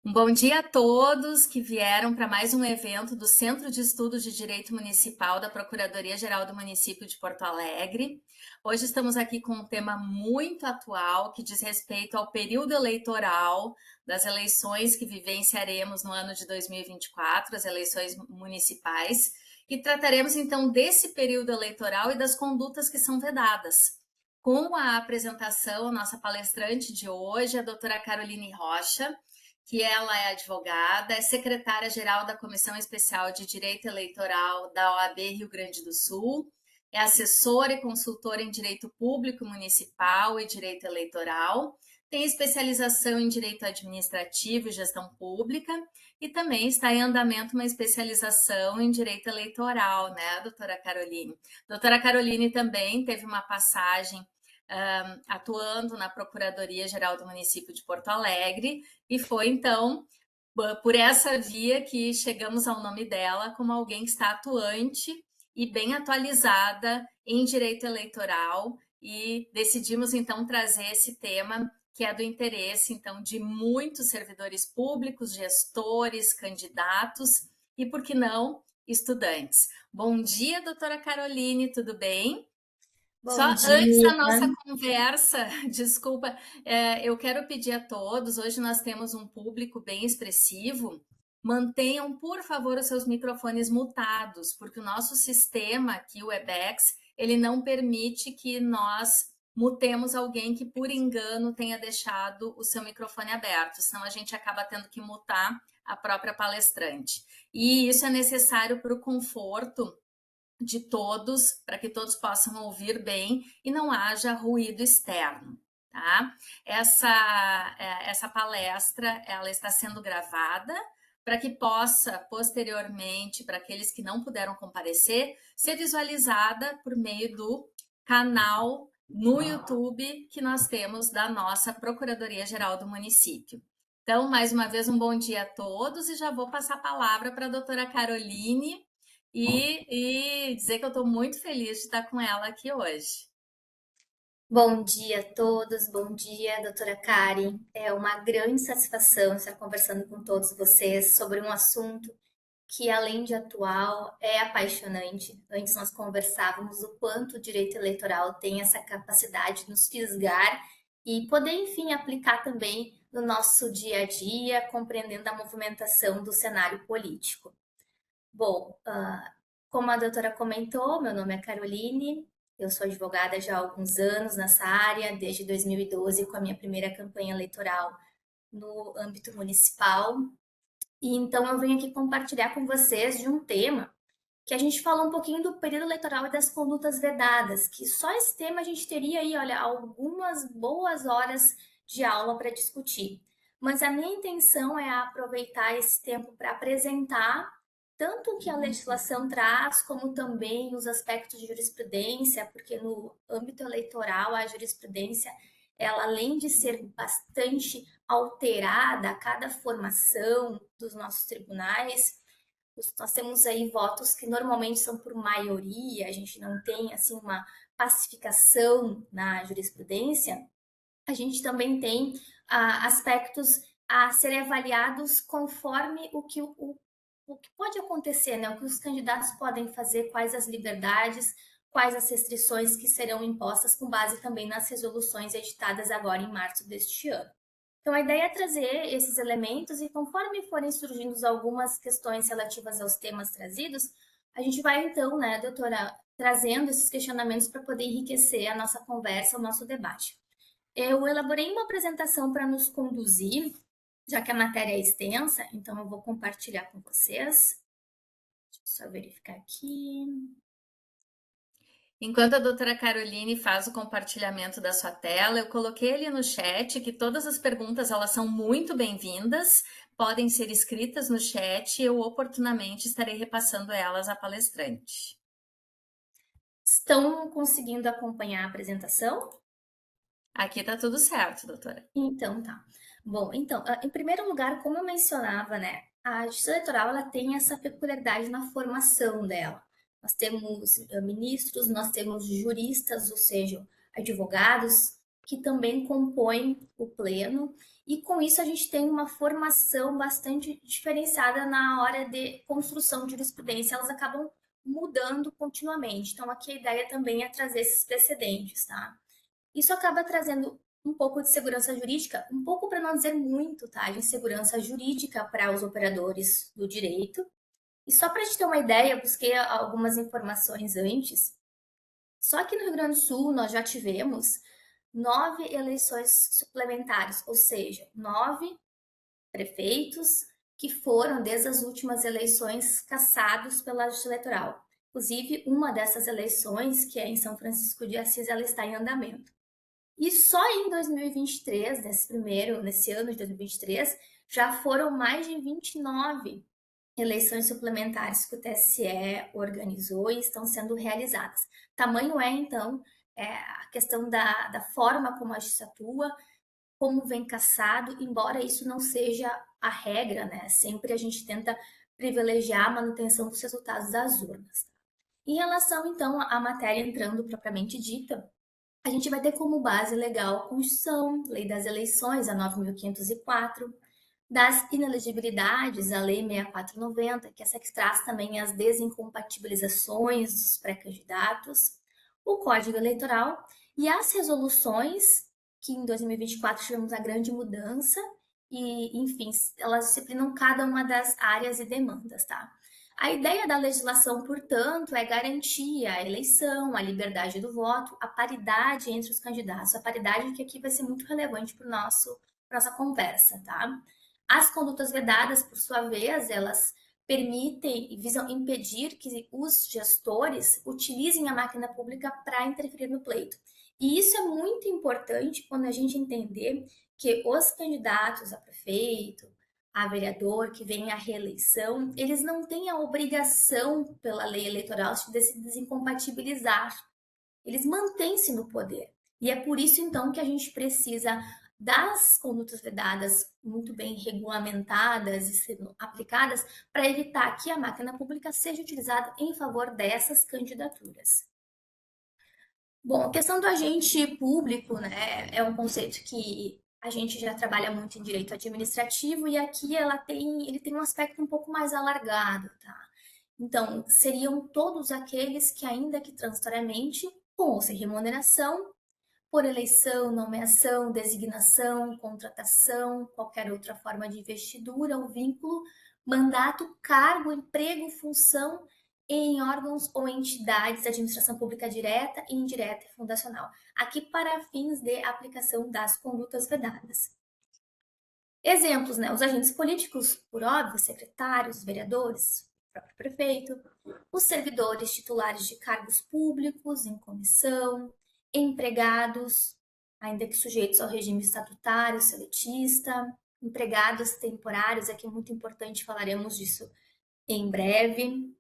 Um bom dia a todos que vieram para mais um evento do Centro de Estudos de Direito Municipal da Procuradoria-Geral do Município de Porto Alegre. Hoje estamos aqui com um tema muito atual que diz respeito ao período eleitoral das eleições que vivenciaremos no ano de 2024, as eleições municipais, e trataremos então desse período eleitoral e das condutas que são vedadas. Com a apresentação, a nossa palestrante de hoje, a doutora Caroline Rocha, que ela é advogada, é secretária-geral da Comissão Especial de Direito Eleitoral da OAB Rio Grande do Sul, é assessora e consultora em Direito Público Municipal e Direito Eleitoral, tem especialização em Direito Administrativo e Gestão Pública e também está em andamento uma especialização em Direito Eleitoral, né, doutora Caroline? Doutora Caroline também teve uma passagem atuando na Procuradoria-Geral do Município de Porto Alegre, e foi então por essa via que chegamos ao nome dela como alguém que está atuante e bem atualizada em direito eleitoral, e decidimos então trazer esse tema que é do interesse então de muitos servidores públicos, gestores, candidatos e, por que não, estudantes. Bom dia, doutora Caroline, tudo bem? Só Bom antes da dia. nossa conversa, desculpa, eu quero pedir a todos, hoje nós temos um público bem expressivo, mantenham, por favor, os seus microfones mutados, porque o nosso sistema aqui, o Webex, ele não permite que nós mutemos alguém que, por engano, tenha deixado o seu microfone aberto, senão a gente acaba tendo que mutar a própria palestrante. E isso é necessário para o conforto de todos, para que todos possam ouvir bem e não haja ruído externo, tá? Essa palestra, ela está sendo gravada para que possa, posteriormente, para aqueles que não puderam comparecer, ser visualizada por meio do canal no YouTube que nós temos da nossa Procuradoria-Geral do Município. Então, mais uma vez, um bom dia a todos e já vou passar a palavra para a doutora Caroline e dizer que eu estou muito feliz de estar com ela aqui hoje. Bom dia a todos. Bom dia, doutora Karen. É uma grande satisfação estar conversando com todos vocês sobre um assunto que, além de atual, é apaixonante. Antes nós conversávamos o quanto o direito eleitoral tem essa capacidade de nos fisgar e poder, enfim, aplicar também no nosso dia a dia, compreendendo a movimentação do cenário político. Bom, como a doutora comentou, meu nome é Caroline, eu sou advogada já há alguns anos nessa área, desde 2012, com a minha primeira campanha eleitoral no âmbito municipal. E então eu venho aqui compartilhar com vocês de um tema que a gente falou um pouquinho do período eleitoral e das condutas vedadas, que só esse tema a gente teria aí, olha, algumas boas horas de aula para discutir. Mas a minha intenção é aproveitar esse tempo para apresentar tanto o que a legislação traz, como também os aspectos de jurisprudência, porque no âmbito eleitoral a jurisprudência, ela além de ser bastante alterada a cada formação dos nossos tribunais, nós temos aí votos que normalmente são por maioria, a gente não tem assim uma pacificação na jurisprudência. A gente também tem aspectos a serem avaliados conforme o que pode acontecer, né? O que os candidatos podem fazer, quais as liberdades, quais as restrições que serão impostas com base também nas resoluções editadas agora em março deste ano. Então, a ideia é trazer esses elementos e, conforme forem surgindo algumas questões relativas aos temas trazidos, a gente vai, então, né, doutora, trazendo esses questionamentos para poder enriquecer a nossa conversa, o nosso debate. Eu elaborei uma apresentação para nos conduzir, já que a matéria é extensa, então eu vou compartilhar com vocês. Deixa eu só verificar aqui. Enquanto a doutora Caroline faz o compartilhamento da sua tela, eu coloquei ali no chat que todas as perguntas elas são muito bem-vindas, podem ser escritas no chat e eu oportunamente estarei repassando elas à palestrante. Estão conseguindo acompanhar a apresentação? Aqui está tudo certo, doutora. Então, tá. Bom, então, em primeiro lugar, como eu mencionava, né, a justiça eleitoral ela tem essa peculiaridade na formação dela. Nós temos ministros, nós temos juristas, ou seja, advogados que também compõem o pleno, e com isso a gente tem uma formação bastante diferenciada na hora de construção de jurisprudência, elas acabam mudando continuamente. Então, aqui a ideia também é trazer esses precedentes, tá? Isso acaba trazendo um pouco de segurança jurídica, um pouco para não dizer muito, tá? De segurança jurídica para os operadores do direito. E só para a gente ter uma ideia, eu busquei algumas informações antes. Só que no Rio Grande do Sul nós já tivemos 9 eleições suplementares, ou seja, 9 prefeitos que foram, desde as últimas eleições, cassados pela Justiça Eleitoral. Inclusive, uma dessas eleições, que é em São Francisco de Assis, ela está em andamento. E só em 2023, nesse ano de 2023, já foram mais de 29 eleições suplementares que o TSE organizou e estão sendo realizadas. Tamanho é, então, a questão da forma como a justiça atua, como vem caçado, embora isso não seja a regra, né? Sempre a gente tenta privilegiar a manutenção dos resultados das urnas. Em relação, então, à matéria entrando propriamente dita, a gente vai ter como base legal a Constituição, Lei das Eleições, a 9.504, das inelegibilidades, a Lei 6490, que essa que traz também as desincompatibilizações dos pré-candidatos, o Código Eleitoral e as resoluções, que em 2024 tivemos a grande mudança, e, enfim, elas disciplinam cada uma das áreas e demandas, tá? A ideia da legislação, portanto, é garantir a eleição, a liberdade do voto, a paridade entre os candidatos, a paridade que aqui vai ser muito relevante para nossa conversa, tá? As condutas vedadas, por sua vez, elas permitem e visam impedir que os gestores utilizem a máquina pública para interferir no pleito. E isso é muito importante quando a gente entender que os candidatos a prefeito, a vereador que vem à reeleição, eles não têm a obrigação pela lei eleitoral de se desincompatibilizar. Eles mantêm-se no poder. E é por isso, então, que a gente precisa das condutas vedadas muito bem regulamentadas e sendo aplicadas para evitar que a máquina pública seja utilizada em favor dessas candidaturas. Bom, a questão do agente público, né, é um conceito que a gente já trabalha muito em direito administrativo e aqui ele tem um aspecto um pouco mais alargado, tá? Então, seriam todos aqueles que, ainda que transitoriamente, com ou sem remuneração, por eleição, nomeação, designação, contratação, qualquer outra forma de investidura ou vínculo, mandato, cargo, emprego, função em órgãos ou entidades de administração pública direta e indireta e fundacional. Aqui para fins de aplicação das condutas vedadas. Exemplos, né? Os agentes políticos, por óbvio, secretários, vereadores, o próprio prefeito, os servidores titulares de cargos públicos em comissão, empregados, ainda que sujeitos ao regime estatutário, seletista, empregados temporários, aqui é muito importante, falaremos disso em breve.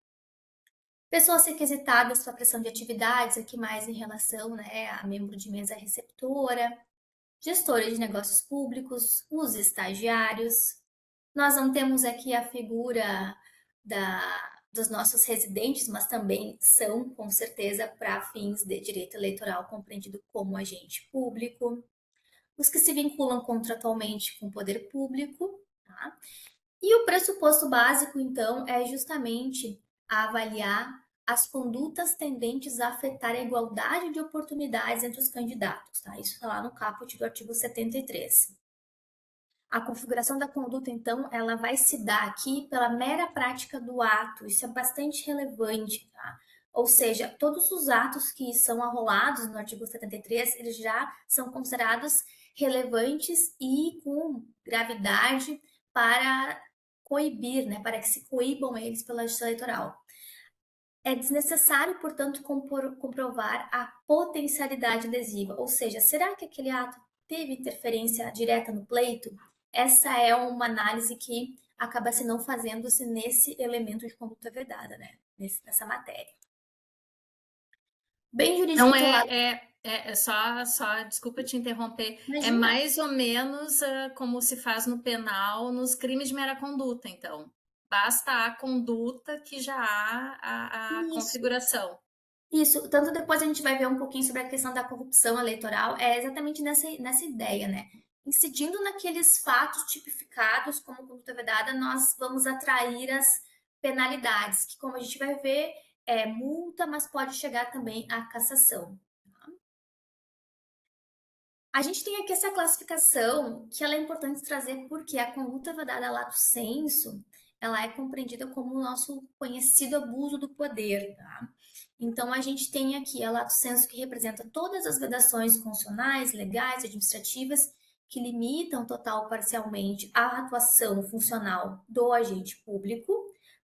Pessoas requisitadas para prestação de atividades, aqui mais em relação, né, a membro de mesa receptora, gestores de negócios públicos, os estagiários. Nós não temos aqui a figura dos nossos residentes, mas também são, com certeza, para fins de direito eleitoral compreendido como agente público. Os que se vinculam contratualmente com o poder público, tá? E o pressuposto básico, então, é justamente avaliar as condutas tendentes a afetar a igualdade de oportunidades entre os candidatos, tá? Isso está lá no caput do artigo 73. A configuração da conduta, então, ela vai se dar aqui pela mera prática do ato. Isso é bastante relevante, tá? Ou seja, todos os atos que são arrolados no artigo 73, eles já são considerados relevantes e com gravidade para coibir, né, para que se coibam eles pela Justiça Eleitoral. É desnecessário, portanto, comprovar a potencialidade lesiva, ou seja, será que aquele ato teve interferência direta no pleito? Essa é uma análise que acaba se não fazendo-se nesse elemento de conduta vedada, né, nessa matéria. Bem jurídico Então, titular. desculpa te interromper, é Imagina. mais ou menos como se faz no penal, nos crimes de mera conduta, então. Basta a conduta que já há a Isso. configuração. Isso, tanto depois a gente vai ver um pouquinho sobre a questão da corrupção eleitoral, é exatamente nessa ideia, né? Incidindo naqueles fatos tipificados como conduta vedada, nós vamos atrair as penalidades, que como a gente vai ver, é multa, mas pode chegar também à cassação. A gente tem aqui essa classificação que ela é importante trazer porque a conduta vedada lato sensu, ela é compreendida como o nosso conhecido abuso do poder, tá? Então a gente tem aqui a lato sensu que representa todas as vedações constitucionais, legais, administrativas que limitam total ou parcialmente a atuação funcional do agente público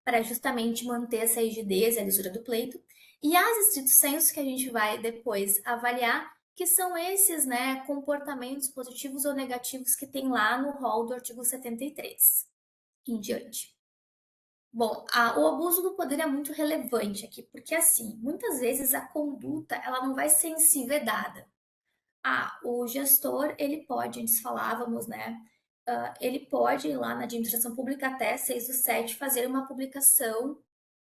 para justamente manter essa rigidez e a lisura do pleito. E as estrito sensu que a gente vai depois avaliar que são esses, né, comportamentos positivos ou negativos que tem lá no rol do artigo 73 em diante. Bom, o abuso do poder é muito relevante aqui, porque assim, muitas vezes a conduta ela não vai ser em si vedada. O gestor, ele pode, antes falávamos, né, ele pode ir lá na administração pública até 6/7 fazer uma publicação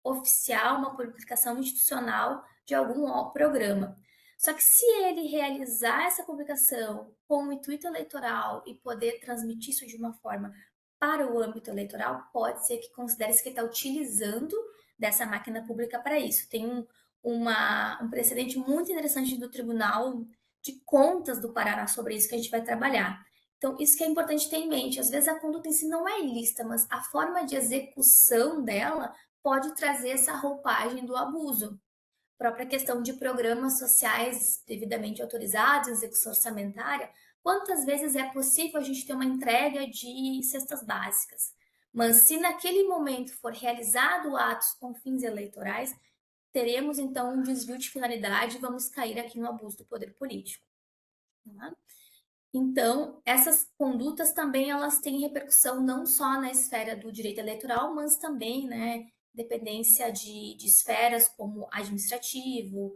oficial, uma publicação institucional de algum programa. Só que se ele realizar essa publicação com o intuito eleitoral e poder transmitir isso de uma forma para o âmbito eleitoral, pode ser que considere-se que está utilizando dessa máquina pública para isso. Tem um precedente muito interessante do Tribunal de Contas do Paraná sobre isso que a gente vai trabalhar. Então, isso que é importante ter em mente. Às vezes a conduta em si não é ilícita, mas a forma de execução dela pode trazer essa roupagem do abuso. A própria questão de programas sociais devidamente autorizados, execução orçamentária, quantas vezes é possível a gente ter uma entrega de cestas básicas? Mas se naquele momento for realizado atos com fins eleitorais, teremos então um desvio de finalidade e vamos cair aqui no abuso do poder político. Tá? Então, essas condutas também elas têm repercussão não só na esfera do direito eleitoral, mas também, né, dependência de esferas como administrativo,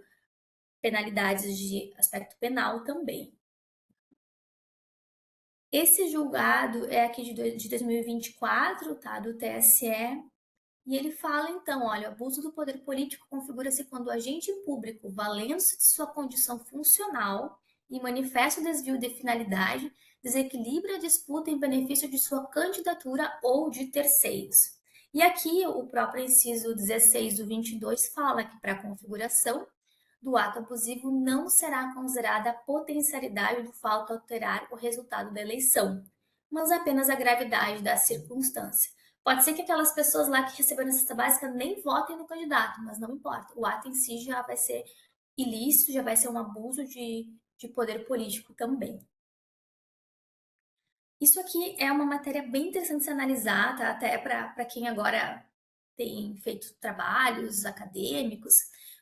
penalidades de aspecto penal também. Esse julgado é aqui de 2024, tá, do TSE, e ele fala então, olha, o abuso do poder político configura-se quando o agente público, valendo-se de sua condição funcional e manifesta o desvio de finalidade, desequilibra a disputa em benefício de sua candidatura ou de terceiros. E aqui o próprio inciso 16 do 22 fala que para a configuração do ato abusivo não será considerada a potencialidade do fato alterar o resultado da eleição, mas apenas a gravidade da circunstância. Pode ser que aquelas pessoas lá que receberam a cesta básica nem votem no candidato, mas não importa. O ato em si já vai ser ilícito, já vai ser um abuso de poder político também. Isso aqui é uma matéria bem interessante de se analisar, tá? Até para quem agora tem feito trabalhos acadêmicos,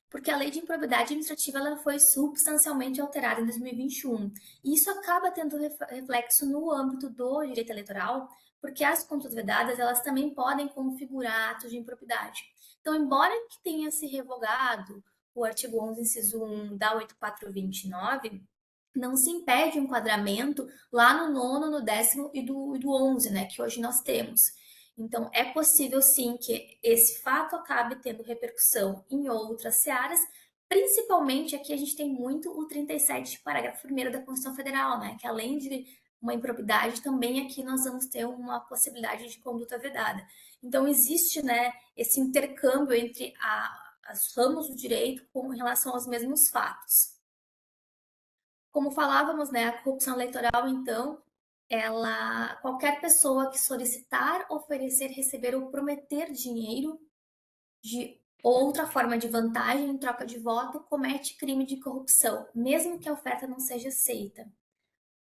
porque a lei de improbidade administrativa ela foi substancialmente alterada em 2021. E isso acaba tendo reflexo no âmbito do direito eleitoral, porque as contas vedadas elas também podem configurar atos de improbidade. Então, embora que tenha se revogado o artigo 11, inciso 1 da 8429, não se impede o enquadramento lá no nono, no décimo e do 11, né, que hoje nós temos. Então, é possível sim que esse fato acabe tendo repercussão em outras searas, principalmente aqui a gente tem muito o 37, parágrafo 1º da Constituição Federal, né, que além de uma improbidade, também aqui nós vamos ter uma possibilidade de conduta vedada. Então, existe, né, esse intercâmbio entre as ramos do direito com relação aos mesmos fatos. Como falávamos, né, a corrupção eleitoral, então, qualquer pessoa que solicitar, oferecer, receber ou prometer dinheiro de outra forma de vantagem em troca de voto comete crime de corrupção, mesmo que a oferta não seja aceita.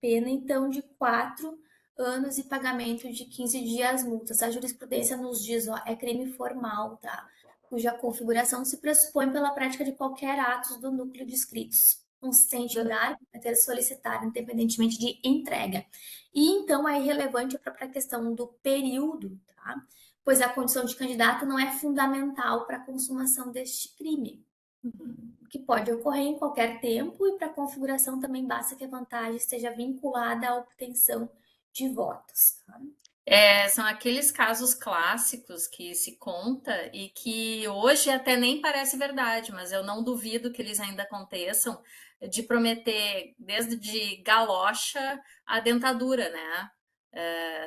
Pena, então, de 4 anos e pagamento de 15 dias multas. A jurisprudência nos diz, ó, é crime formal, tá? Cuja configuração se pressupõe pela prática de qualquer ato do núcleo de escritos consistente em dar a ter solicitado, independentemente de entrega. E então é irrelevante a própria questão do período, tá? Pois a condição de candidato não é fundamental para a consumação deste crime, que pode ocorrer em qualquer tempo e para a configuração também basta que a vantagem esteja vinculada à obtenção de votos. Tá? São aqueles casos clássicos que se conta e que hoje até nem parece verdade, mas eu não duvido que eles ainda aconteçam, de prometer desde de galocha a dentadura, né?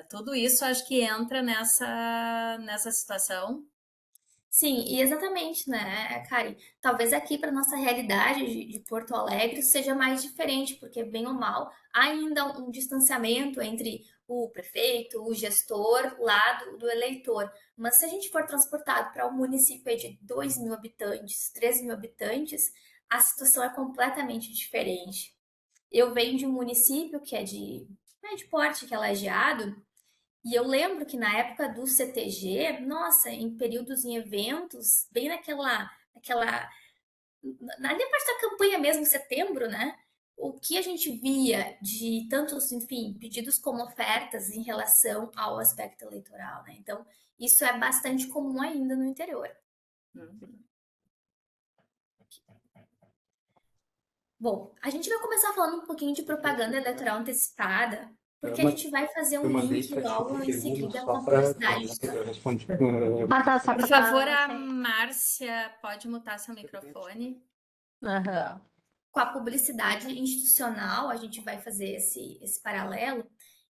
Tudo isso acho que entra nessa situação. Sim, e exatamente, né, Karen? Talvez aqui para nossa realidade de Porto Alegre seja mais diferente, porque bem ou mal há ainda um distanciamento entre o prefeito, o gestor, lá do eleitor. Mas se a gente for transportado para um município aí de 2.000 habitantes, 3.000 habitantes, a situação é completamente diferente. Eu venho de um município que é de porte, que é Lajeado, e eu lembro que na época do CTG, nossa, em períodos em eventos, bem ali a parte da campanha mesmo, em setembro, né? O que a gente via de tantos, enfim, pedidos como ofertas em relação ao aspecto eleitoral, né? Então, isso é bastante comum ainda no interior. Uhum. Bom, a gente vai começar falando um pouquinho de propaganda eleitoral antecipada, porque a gente vai fazer um Eu mandei link para ti logo por em segundo seguida só com a para publicidade. eu respondi. Ah, tá, só Por pra favor, tá a certo. Márcia pode mutar seu microfone. Aham. Com a publicidade institucional, a gente vai fazer esse paralelo.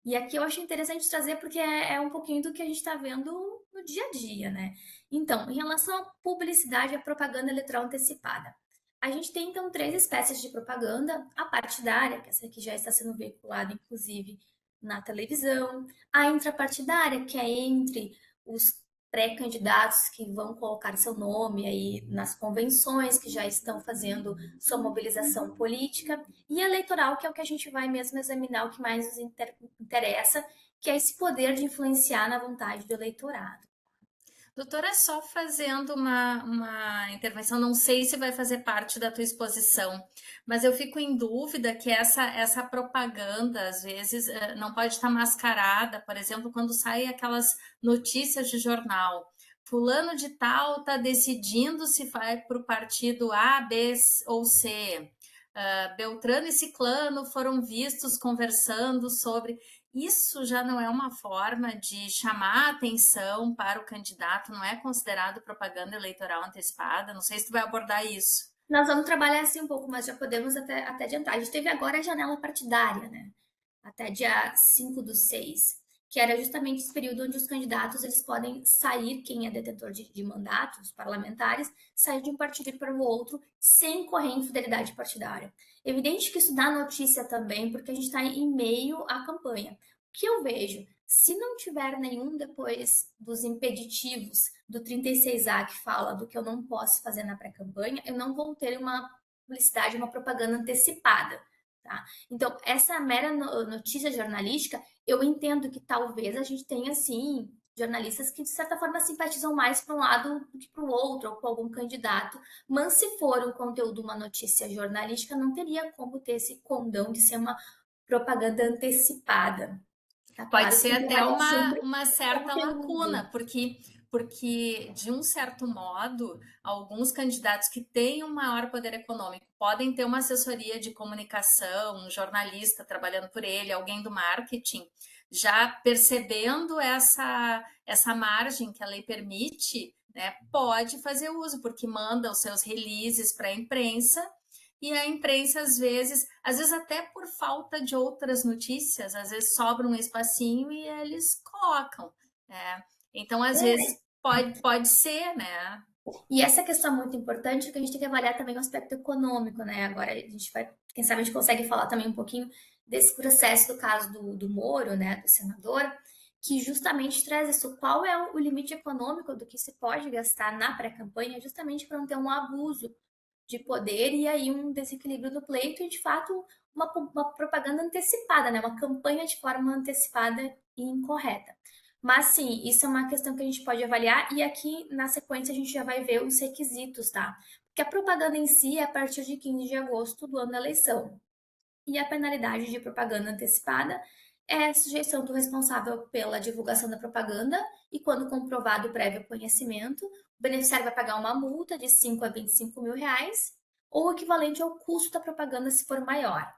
E aqui eu acho interessante trazer porque é um pouquinho do que a gente está vendo no dia a dia, né? Então, em relação à publicidade e à propaganda eleitoral antecipada, a gente tem então três espécies de propaganda: a partidária, que essa aqui já está sendo veiculada, inclusive, na televisão, a intrapartidária, que é entre os pré-candidatos que vão colocar seu nome aí nas convenções, que já estão fazendo sua mobilização política, e eleitoral, que é o que a gente vai mesmo examinar, o que mais nos interessa, que é esse poder de influenciar na vontade do eleitorado. Doutora, só fazendo uma intervenção, não sei se vai fazer parte da tua exposição, mas eu fico em dúvida que essa propaganda, às vezes, não pode estar mascarada, por exemplo, quando saem aquelas notícias de jornal. Fulano de tal está decidindo se vai para o partido A, B ou C. Beltrano e Ciclano foram vistos conversando sobre. Isso já não é uma forma de chamar a atenção para o candidato, não é considerado propaganda eleitoral antecipada? Não sei se tu vai abordar isso. Nós vamos trabalhar assim um pouco, mas já podemos até adiantar. A gente teve agora a janela partidária, né? Até dia 5/6, que era justamente esse período onde os candidatos eles podem sair, quem é detentor de mandatos parlamentares, sair de um partido para o outro sem correr em fidelidade partidária. Evidente que isso dá notícia também, porque a gente está em meio à campanha. O que eu vejo? Se não tiver nenhum depois dos impeditivos do 36A que fala do que eu não posso fazer na pré-campanha, eu não vou ter uma publicidade, uma propaganda antecipada. Tá? Então, essa mera notícia jornalística, eu entendo que talvez a gente tenha, sim, jornalistas que, de certa forma, simpatizam mais para um lado do que para o outro, ou com algum candidato. Mas, se for um conteúdo, uma notícia jornalística, não teria como ter esse condão de ser uma propaganda antecipada. Tá Pode claro que ser tem que até avaliar sempre uma o certa lacuna, conteúdo. porque, de um certo modo, alguns candidatos que têm um maior poder econômico podem ter uma assessoria de comunicação, um jornalista trabalhando por ele, alguém do marketing, já percebendo essa margem que a lei permite, né, pode fazer uso, porque manda os seus releases para a imprensa e a imprensa, às vezes até por falta de outras notícias, às vezes sobra um espacinho e eles colocam, né? Então, às vezes, pode ser, né? E essa questão é muito importante, porque a gente tem que avaliar também o aspecto econômico, né? Agora a gente vai, quem sabe a gente consegue falar também um pouquinho desse processo do caso do Moro, né, do senador, que justamente traz isso. Qual é o limite econômico do que se pode gastar na pré-campanha, justamente para não ter um abuso de poder e aí um desequilíbrio no pleito e, de fato, uma propaganda antecipada, né? Uma campanha de forma antecipada e incorreta. Mas sim, isso é uma questão que a gente pode avaliar e aqui na sequência a gente já vai ver os requisitos, tá? Porque a propaganda em si é a partir de 15 de agosto do ano da eleição. E a penalidade de propaganda antecipada é a sujeição do responsável pela divulgação da propaganda e, quando comprovado o prévio conhecimento, o beneficiário vai pagar uma multa de 5 a 25 mil reais ou equivalente ao custo da propaganda se for maior.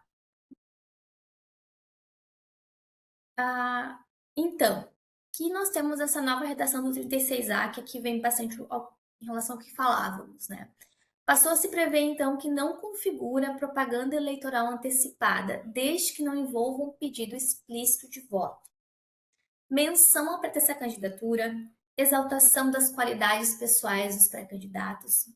Ah, então, que nós temos essa nova redação do 36A, que aqui vem bastante em relação ao que falávamos, né? Passou a se prever, então, que não configura propaganda eleitoral antecipada, desde que não envolva um pedido explícito de voto. Menção ao pertencer à candidatura, exaltação das qualidades pessoais dos pré-candidatos,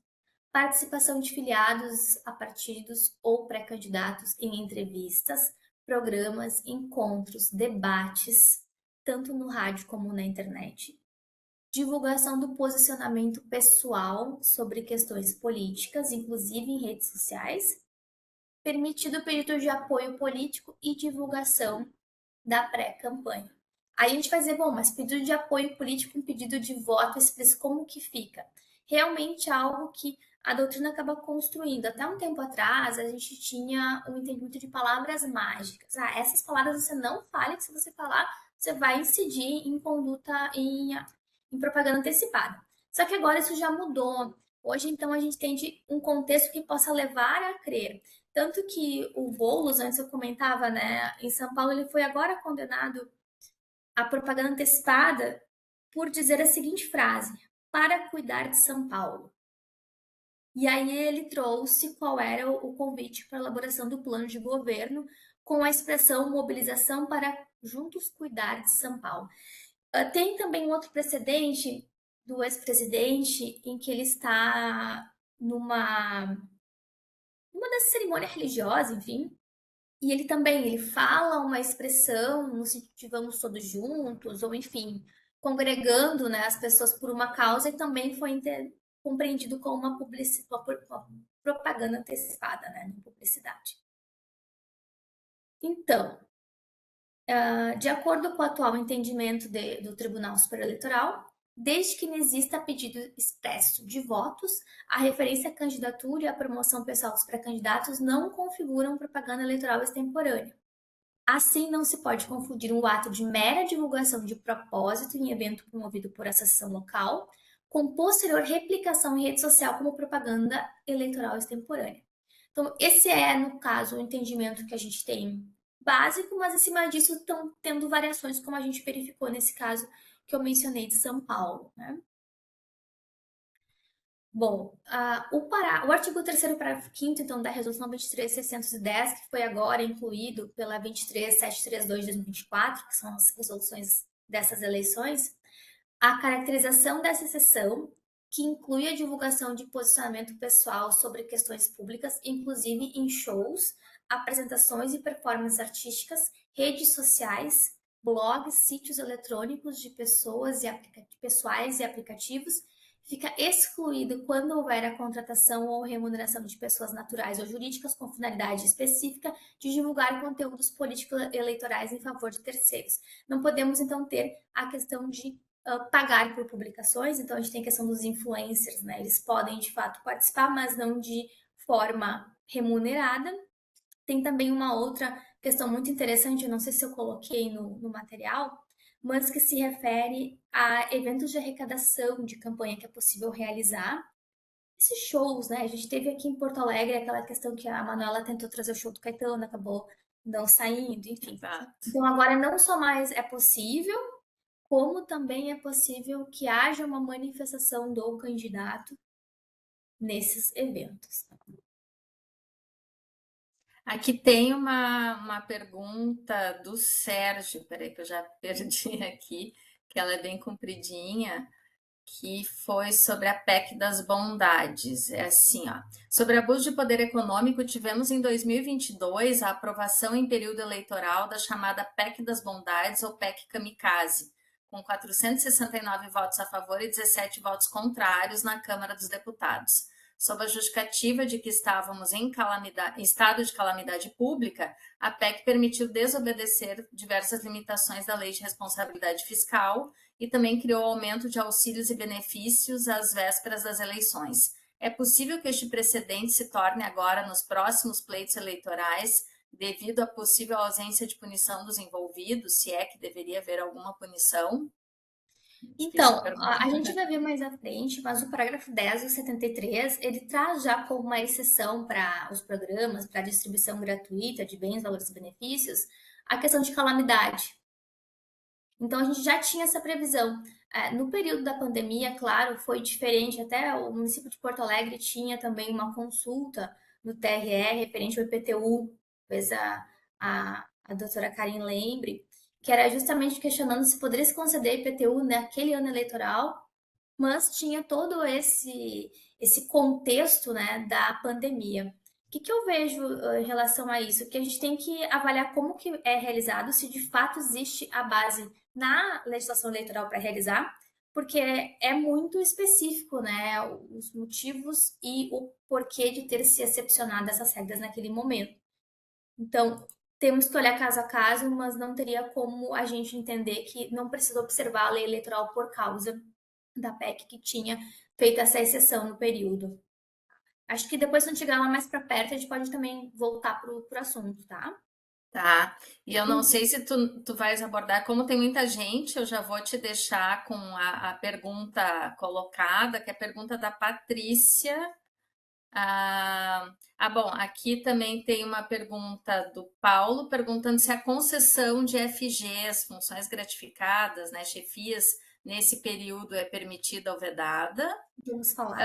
participação de filiados a partidos ou pré-candidatos em entrevistas, programas, encontros, debates, tanto no rádio como na internet, divulgação do posicionamento pessoal sobre questões políticas, inclusive em redes sociais, permitido pedido de apoio político e divulgação da pré-campanha. Aí a gente vai dizer, bom, mas pedido de apoio político e pedido de voto expresso, como que fica? Realmente é algo que a doutrina acaba construindo. Até um tempo atrás, a gente tinha um entendimento de palavras mágicas. Ah, essas palavras você não fale, que se você falar, você vai incidir em conduta, em propaganda antecipada. Só que agora isso já mudou. Hoje, então, a gente tem um contexto que possa levar a crer. Tanto que o Boulos, antes eu comentava, né, em São Paulo, ele foi agora condenado à propaganda antecipada por dizer a seguinte frase: para cuidar de São Paulo. E aí ele trouxe qual era o convite para a elaboração do plano de governo com a expressão mobilização para juntos cuidar de São Paulo. Tem também um outro precedente do ex-presidente em que ele está numa dessa cerimônia religiosa, enfim, e ele também, ele fala uma expressão no sentido de vamos todos juntos, ou enfim, congregando, né, as pessoas por uma causa, e também foi compreendido como uma propaganda antecipada, né, não publicidade. Então, de acordo com o atual entendimento do Tribunal Superior Eleitoral, desde que não exista pedido expresso de votos, a referência à candidatura e à promoção pessoal dos pré-candidatos não configuram propaganda eleitoral extemporânea. Assim, não se pode confundir um ato de mera divulgação de propósito em evento promovido por associação local com posterior replicação em rede social como propaganda eleitoral extemporânea. Então, esse é, no caso, o entendimento que a gente tem básico, mas acima disso estão tendo variações, como a gente verificou nesse caso que eu mencionei de São Paulo, né? Bom, o artigo 3º, parágrafo 5º, então, da Resolução 23.610, que foi agora incluído pela 23.732 de 2024, que são as resoluções dessas eleições, a caracterização dessa exceção, que inclui a divulgação de posicionamento pessoal sobre questões públicas, inclusive em shows, apresentações e performances artísticas, redes sociais, blogs, sítios eletrônicos de pessoas pessoais e aplicativos, fica excluído quando houver a contratação ou remuneração de pessoas naturais ou jurídicas com finalidade específica de divulgar conteúdos políticos eleitorais em favor de terceiros. Não podemos, então, ter a questão de pagar por publicações, então a gente tem a questão dos influencers, né? Eles podem, de fato, participar, mas não de forma remunerada. Tem também uma outra questão muito interessante, eu não sei se eu coloquei no material, mas que se refere a eventos de arrecadação de campanha que é possível realizar. Esses shows, né? A gente teve aqui em Porto Alegre aquela questão que a Manuela tentou trazer o show do Caetano, acabou não saindo, enfim. Exato. Então agora não só mais é possível, como também é possível que haja uma manifestação do candidato nesses eventos. Aqui tem uma pergunta do Sérgio, peraí que eu já perdi aqui, que ela é bem compridinha, que foi sobre a PEC das bondades. É assim, ó. Sobre abuso de poder econômico, tivemos em 2022 a aprovação em período eleitoral da chamada PEC das bondades ou PEC kamikaze, com 469 votos a favor e 17 votos contrários na Câmara dos Deputados. Sob a justificativa de que estávamos em estado de calamidade pública, a PEC permitiu desobedecer diversas limitações da Lei de Responsabilidade Fiscal e também criou aumento de auxílios e benefícios às vésperas das eleições. É possível que este precedente se torne agora nos próximos pleitos eleitorais, devido à possível ausência de punição dos envolvidos, se é que deveria haver alguma punição? Então, a gente vai ver mais à frente, mas o parágrafo 10 do 73, ele traz já como uma exceção para os programas, para a distribuição gratuita de bens, valores e benefícios, a questão de calamidade. Então a gente já tinha essa previsão. No período da pandemia, claro, foi diferente. Até o município de Porto Alegre tinha também uma consulta no TRE referente ao IPTU, talvez a doutora Karin lembre, que era justamente questionando se poderia se conceder IPTU naquele ano eleitoral, mas tinha todo esse contexto, né, da pandemia. O que eu vejo em relação a isso? Que a gente tem que avaliar como que é realizado, se de fato existe a base na legislação eleitoral para realizar, porque é muito específico, né, os motivos e o porquê de ter se excepcionado essas regras naquele momento. Então, temos que olhar caso a caso, mas não teria como a gente entender que não precisa observar a lei eleitoral por causa da PEC que tinha feito essa exceção no período. Acho que depois, quando chegar lá mais para perto, a gente pode também voltar pro assunto, tá? Tá. E eu não sei se tu vais abordar, como tem muita gente, eu já vou te deixar com a pergunta colocada, que é a pergunta da Patrícia. Bom, aqui também tem uma pergunta do Paulo, perguntando se a concessão de FGs, funções gratificadas, né, chefias, nesse período é permitida ou vedada. Vamos falar.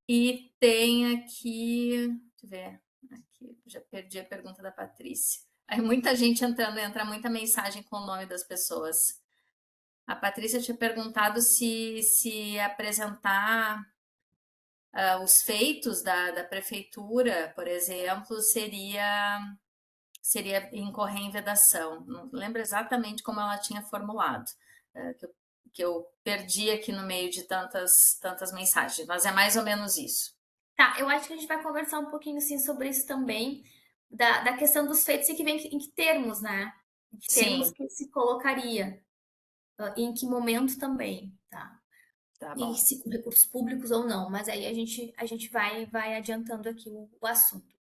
E tem aqui, deixa eu ver, aqui, já perdi a pergunta da Patrícia. Aí muita gente entrando, entra muita mensagem com o nome das pessoas. A Patrícia tinha perguntado se apresentar os feitos da prefeitura, por exemplo, seria incorrer em vedação. Não lembro exatamente como ela tinha formulado, que eu perdi aqui no meio de tantas mensagens, mas é mais ou menos isso. Tá, eu acho que a gente vai conversar um pouquinho sim sobre isso também, da questão dos feitos e que vem em que termos, né? Em que termos Sim, que se colocaria, e em que momento também, tá? tá E bom. se com recursos públicos ou não, mas aí a gente vai adiantando aqui o assunto.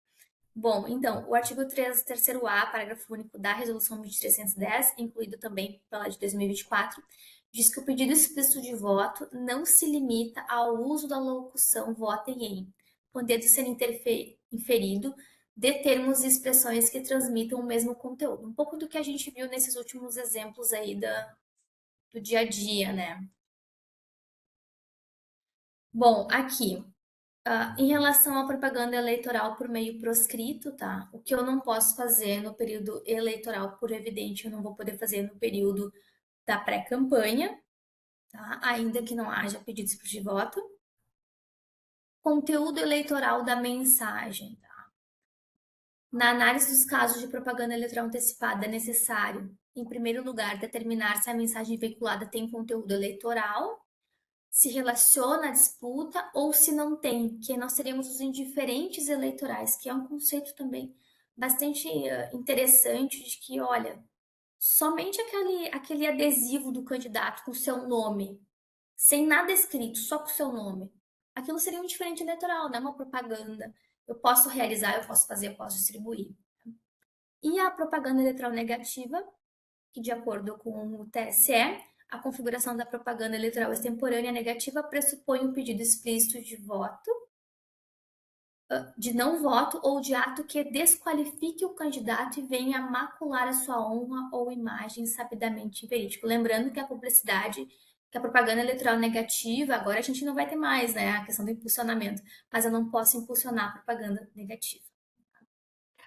Bom, então, o artigo 3, terceiro A, parágrafo único da Resolução 2310, incluído também pela de 2024, diz que o pedido explícito de voto não se limita ao uso da locução votem em, podendo ser inferido de termos e expressões que transmitam o mesmo conteúdo. Um pouco do que a gente viu nesses últimos exemplos aí do dia a dia, né? Bom, aqui, em relação à propaganda eleitoral por meio proscrito, tá? O que eu não posso fazer no período eleitoral, por evidente, eu não vou poder fazer no período da pré-campanha, tá? Ainda que não haja pedidos de voto. Conteúdo eleitoral da mensagem, tá? Na análise dos casos de propaganda eleitoral antecipada, é necessário, em primeiro lugar, determinar se a mensagem veiculada tem conteúdo eleitoral, se relaciona à disputa ou se não tem, que nós teríamos os indiferentes eleitorais, que é um conceito também bastante interessante de que, olha, somente aquele adesivo do candidato com o seu nome, sem nada escrito, só com o seu nome, aquilo seria um indiferente eleitoral, não é uma propaganda. Eu posso realizar, eu posso fazer, eu posso distribuir. E a propaganda eleitoral negativa, que, de acordo com o TSE, a configuração da propaganda eleitoral extemporânea negativa pressupõe um pedido explícito de voto, de não voto ou de ato que desqualifique o candidato e venha a macular a sua honra ou imagem sabidamente inverídico. Lembrando que a publicidade, que a propaganda eleitoral negativa, agora a gente não vai ter mais, né, a questão do impulsionamento, mas eu não posso impulsionar a propaganda negativa.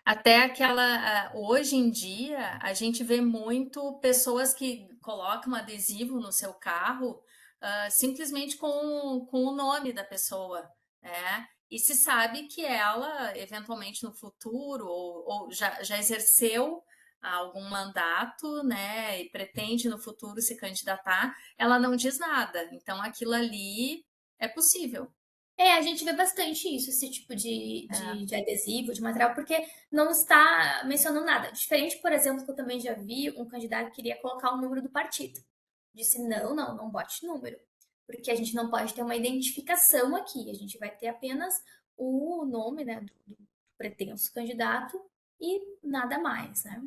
Até hoje em dia, a gente vê muito pessoas que colocam adesivo no seu carro, simplesmente com o nome da pessoa, né? E se sabe que ela, eventualmente no futuro, ou já exerceu algum mandato, né? E pretende no futuro se candidatar, ela não diz nada. Então, aquilo ali é possível. A gente vê bastante isso, esse tipo de, É. de, de adesivo, de material, porque não está mencionando nada. Diferente, por exemplo, que eu também já vi um candidato que queria colocar o número do partido. Disse, não bote número, porque a gente não pode ter uma identificação aqui, a gente vai ter apenas o nome, né, do pretenso candidato e nada mais, né?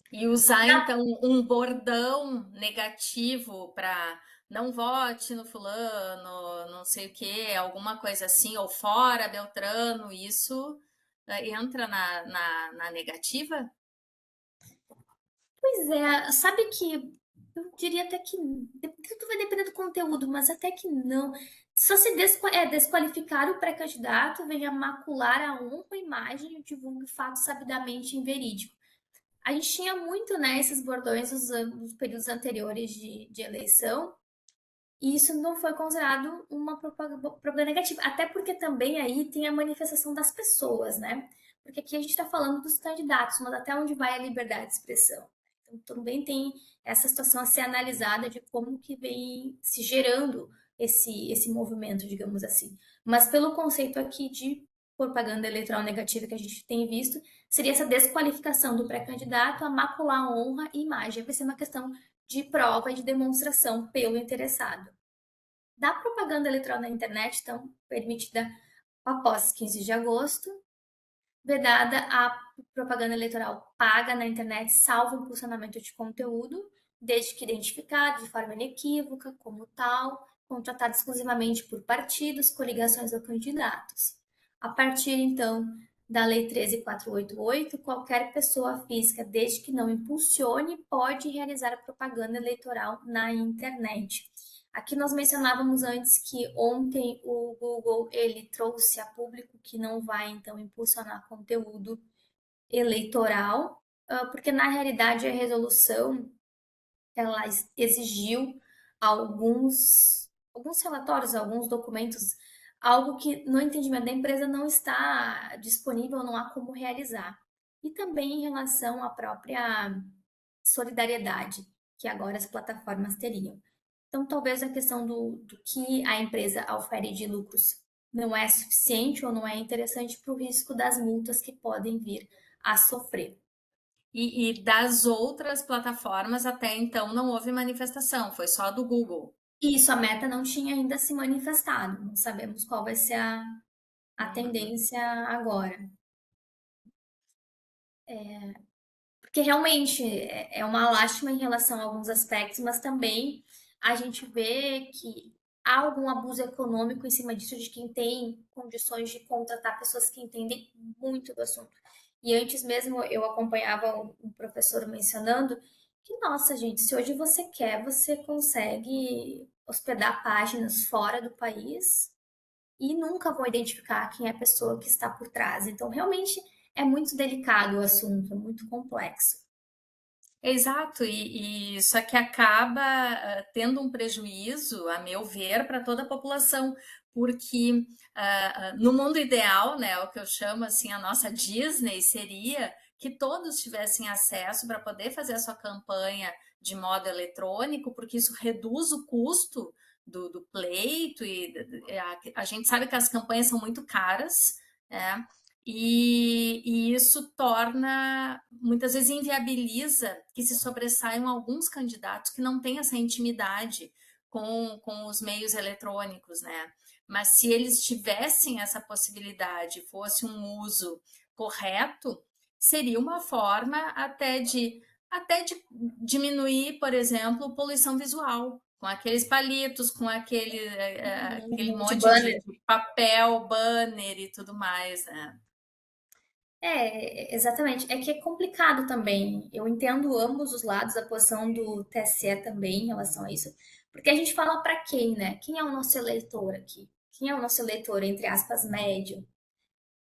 E usar então um bordão negativo para não vote no fulano, não sei o que, alguma coisa assim, ou fora Beltrano, isso entra na negativa? Pois é, sabe que Eu diria até que tudo vai depender do conteúdo, mas até que não. Só se desqualificar o pré-candidato, venha macular a honra e imagem e divulgue o fato sabidamente inverídico. A gente tinha muito, né, esses bordões nos períodos anteriores de eleição, e isso não foi considerado uma propaganda negativa. Até porque também aí tem a manifestação das pessoas, né? Porque aqui a gente está falando dos candidatos, mas até onde vai a liberdade de expressão? Então também tem essa situação a ser analisada de como que vem se gerando esse movimento, digamos assim. Mas pelo conceito aqui de propaganda eleitoral negativa que a gente tem visto, seria essa desqualificação do pré-candidato a macular a honra e imagem. Vai ser uma questão de prova e de demonstração pelo interessado. Da propaganda eleitoral na internet, então, permitida após 15 de agosto, vedada a propaganda eleitoral paga na internet, salvo impulsionamento de conteúdo, desde que identificada de forma inequívoca como tal, contratada exclusivamente por partidos, coligações ou candidatos. A partir, então, da Lei 13.488, qualquer pessoa física, desde que não impulsione, pode realizar a propaganda eleitoral na internet. Aqui nós mencionávamos antes que ontem o Google ele trouxe a público que não vai então impulsionar conteúdo eleitoral, porque na realidade a resolução ela exigiu alguns relatórios, alguns documentos, algo que no entendimento da empresa não está disponível, não há como realizar. E também em relação à própria solidariedade que agora as plataformas teriam. Então, talvez a questão do que a empresa ofere de lucros não é suficiente ou não é interessante para o risco das multas que podem vir a sofrer. E das outras plataformas, até então, não houve manifestação, foi só do Google. Isso, a Meta não tinha ainda se manifestado, não sabemos qual vai ser a tendência agora. Porque realmente é uma lástima em relação a alguns aspectos, mas também a gente vê que há algum abuso econômico em cima disso de quem tem condições de contratar pessoas que entendem muito do assunto. E antes mesmo eu acompanhava um professor mencionando que, nossa, gente, se hoje você quer, você consegue hospedar páginas fora do país e nunca vão identificar quem é a pessoa que está por trás. Então, realmente é muito delicado o assunto, é muito complexo. Exato, e isso aqui acaba tendo um prejuízo, a meu ver, para toda a população, porque no mundo ideal, né, o que eu chamo assim, a nossa Disney seria que todos tivessem acesso para poder fazer a sua campanha de modo eletrônico, porque isso reduz o custo do pleito, e a gente sabe que as campanhas são muito caras, né? E isso torna, muitas vezes inviabiliza que se sobressaiam alguns candidatos que não têm essa intimidade com os meios eletrônicos, né? Mas se eles tivessem essa possibilidade, fosse um uso correto, seria uma forma até de diminuir, por exemplo, poluição visual, com aqueles palitos, com aquele De monte banner. de papel, banner e tudo mais, né? Exatamente. É que é complicado também. Eu entendo ambos os lados, a posição do TSE também em relação a isso. Porque a gente fala para quem, né? Quem é o nosso eleitor aqui? Quem é o nosso eleitor, entre aspas, médio?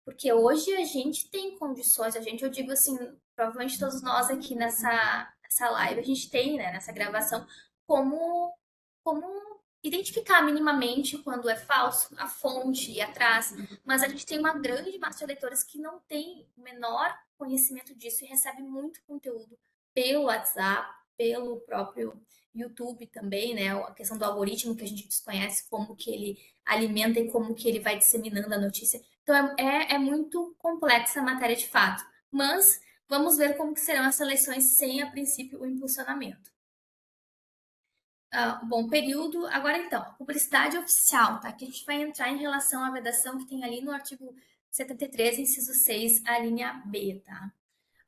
Porque hoje a gente tem condições, eu digo assim, provavelmente todos nós aqui nessa live, a gente tem, né, nessa gravação, como identificar minimamente quando é falso, a fonte e atrás, mas a gente tem uma grande massa de leitores que não tem o menor conhecimento disso e recebe muito conteúdo pelo WhatsApp, pelo próprio YouTube também, né? A questão do algoritmo que a gente desconhece, como que ele alimenta e como que ele vai disseminando a notícia. Então é muito complexa a matéria de fato. Mas vamos ver como que serão essas eleições sem, a princípio, o impulsionamento. Bom, período. Agora então, publicidade oficial, tá? Que a gente vai entrar em relação à vedação que tem ali no artigo 73, inciso 6, a linha B, tá?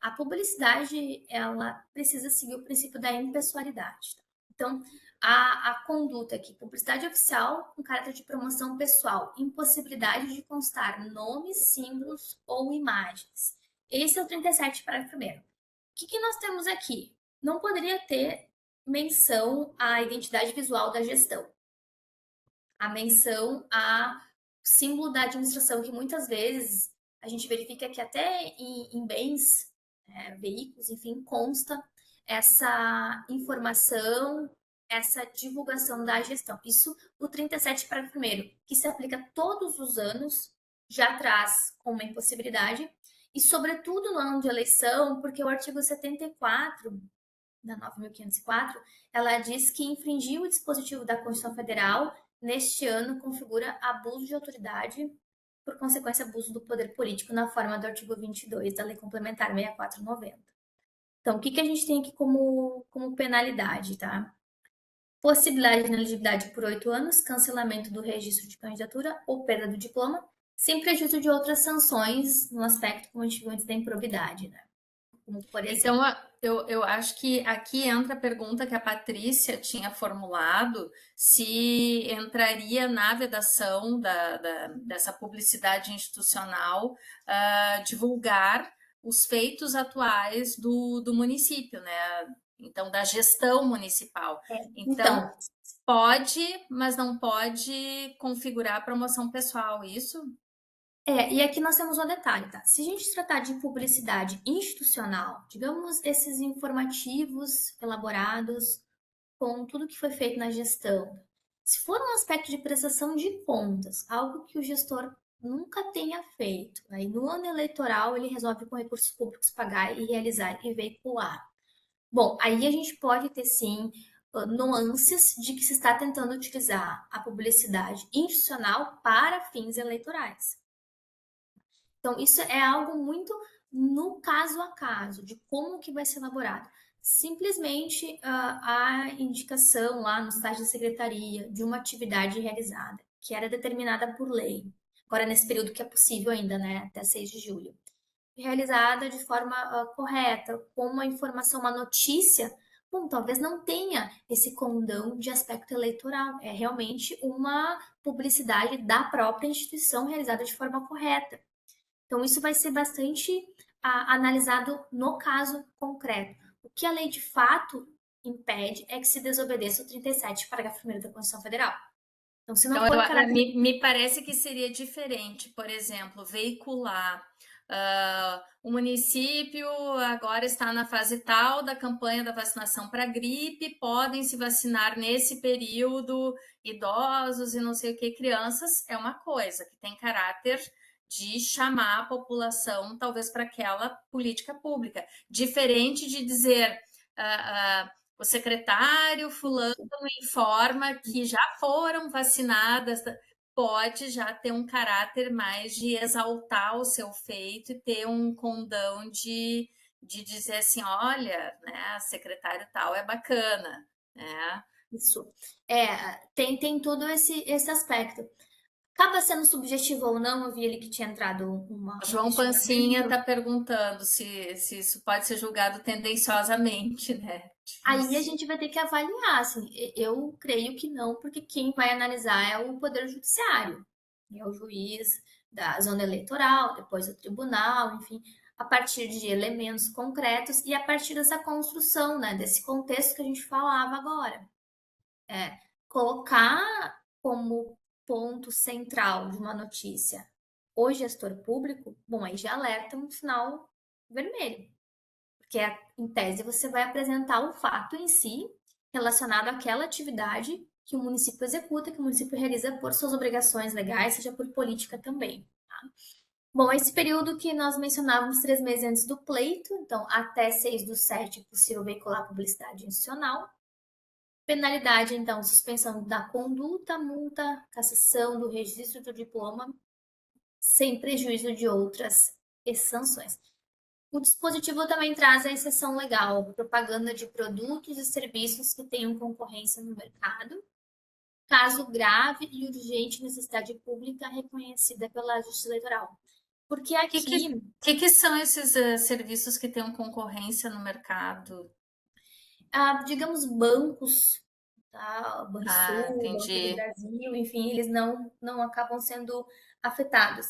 A publicidade, ela precisa seguir o princípio da impessoalidade. Tá? Então, a conduta aqui, publicidade oficial com caráter de promoção pessoal, impossibilidade de constar nomes, símbolos ou imagens. Esse é o 37, parágrafo 1º. O que nós temos aqui? Não poderia ter menção à identidade visual da gestão, a menção a símbolo da administração, que muitas vezes a gente verifica que até em bens, veículos, enfim, consta essa informação, essa divulgação da gestão. Isso, o 37, parágrafo 1º, que se aplica todos os anos, já traz como impossibilidade, e sobretudo no ano de eleição, porque o artigo 74 da 9.504, ela diz que infringir o dispositivo da Constituição Federal neste ano configura abuso de autoridade, por consequência, abuso do poder político na forma do artigo 22 da Lei Complementar 6490. Então, o que a gente tem aqui como penalidade, tá? Possibilidade de inelegibilidade por 8 anos, cancelamento do registro de candidatura ou perda do diploma, sem prejuízo de outras sanções no aspecto, como a gente viu antes, da improbidade, né? Como, por exemplo, Então, eu acho que aqui entra a pergunta que a Patrícia tinha formulado, se entraria na vedação dessa publicidade institucional divulgar os feitos atuais do município, né? Então, da gestão municipal. Então, pode, mas não pode configurar promoção pessoal, isso? E aqui nós temos um detalhe, tá? Se a gente tratar de publicidade institucional, digamos esses informativos elaborados com tudo que foi feito na gestão, se for um aspecto de prestação de contas, algo que o gestor nunca tenha feito, aí no ano eleitoral ele resolve com recursos públicos pagar e realizar e veicular. Bom, aí a gente pode ter sim nuances de que se está tentando utilizar a publicidade institucional para fins eleitorais. Então, isso é algo muito no caso a caso, de como que vai ser elaborado. Simplesmente a indicação lá no site da secretaria de uma atividade realizada, que era determinada por lei, agora nesse período que é possível ainda, né, até 6 de julho, realizada de forma correta, com uma informação, uma notícia, bom, talvez não tenha esse condão de aspecto eleitoral, é realmente uma publicidade da própria instituição realizada de forma correta. Então, isso vai ser bastante analisado no caso concreto. O que a lei de fato impede é que se desobedeça o 37, parágrafo 1º da Constituição Federal. Então, se não Então, for caráter... me parece que seria diferente, por exemplo, veicular o município agora está na fase tal da campanha da vacinação para gripe, podem se vacinar nesse período idosos e não sei o que, crianças, é uma coisa que tem caráter de chamar a população, talvez, para aquela política pública. Diferente de dizer o secretário fulano informa que já foram vacinadas, pode já ter um caráter mais de exaltar o seu feito e ter um condão de dizer assim, olha, né, secretário tal é bacana, né? Isso. Tem todo esse aspecto. Acaba sendo subjetivo ou não, eu vi ali que tinha entrado um João Pancinha está perguntando se isso pode ser julgado tendenciosamente, né? Aí a gente vai ter que avaliar, assim, eu creio que não, porque quem vai analisar é o Poder Judiciário, é o juiz da zona eleitoral, depois o tribunal, enfim, a partir de elementos concretos e a partir dessa construção, né, desse contexto que a gente falava agora. Colocar como ponto central de uma notícia o gestor público, bom, aí já alerta um sinal vermelho. Porque, em tese, você vai apresentar o fato em si relacionado àquela atividade que o município executa, que o município realiza por suas obrigações legais, seja por política também. Tá? Bom, esse período que nós mencionávamos 3 meses antes do pleito, então até 6/7 é possível veicular publicidade institucional. Penalidade, então, suspensão da conduta, multa, cassação do registro do diploma, sem prejuízo de outras sanções. O dispositivo também traz a exceção legal, propaganda de produtos e serviços que tenham concorrência no mercado, caso grave e urgente necessidade pública reconhecida pela Justiça Eleitoral. Porque aqui... O que são esses serviços que tenham concorrência no mercado? Digamos, bancos, tá? Banrisul, Banco do Entendi. Brasil, enfim, eles não acabam sendo afetados.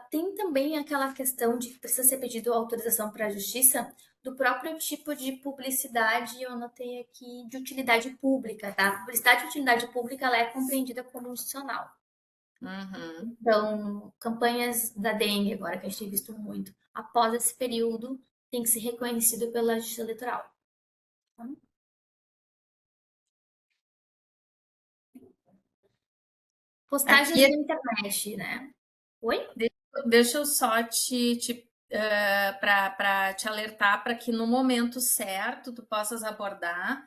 Tem também aquela questão de que precisa ser pedido autorização para a Justiça do próprio tipo de publicidade, eu anotei aqui, de utilidade pública, tá? Publicidade de utilidade pública, ela é compreendida como institucional. Uhum. Então, campanhas da dengue agora, que a gente tem visto muito, após esse período, tem que ser reconhecido pela Justiça Eleitoral. Tá? Postagens Aqui, na internet, né? Oi? deixa eu só para te alertar para que no momento certo tu possas abordar.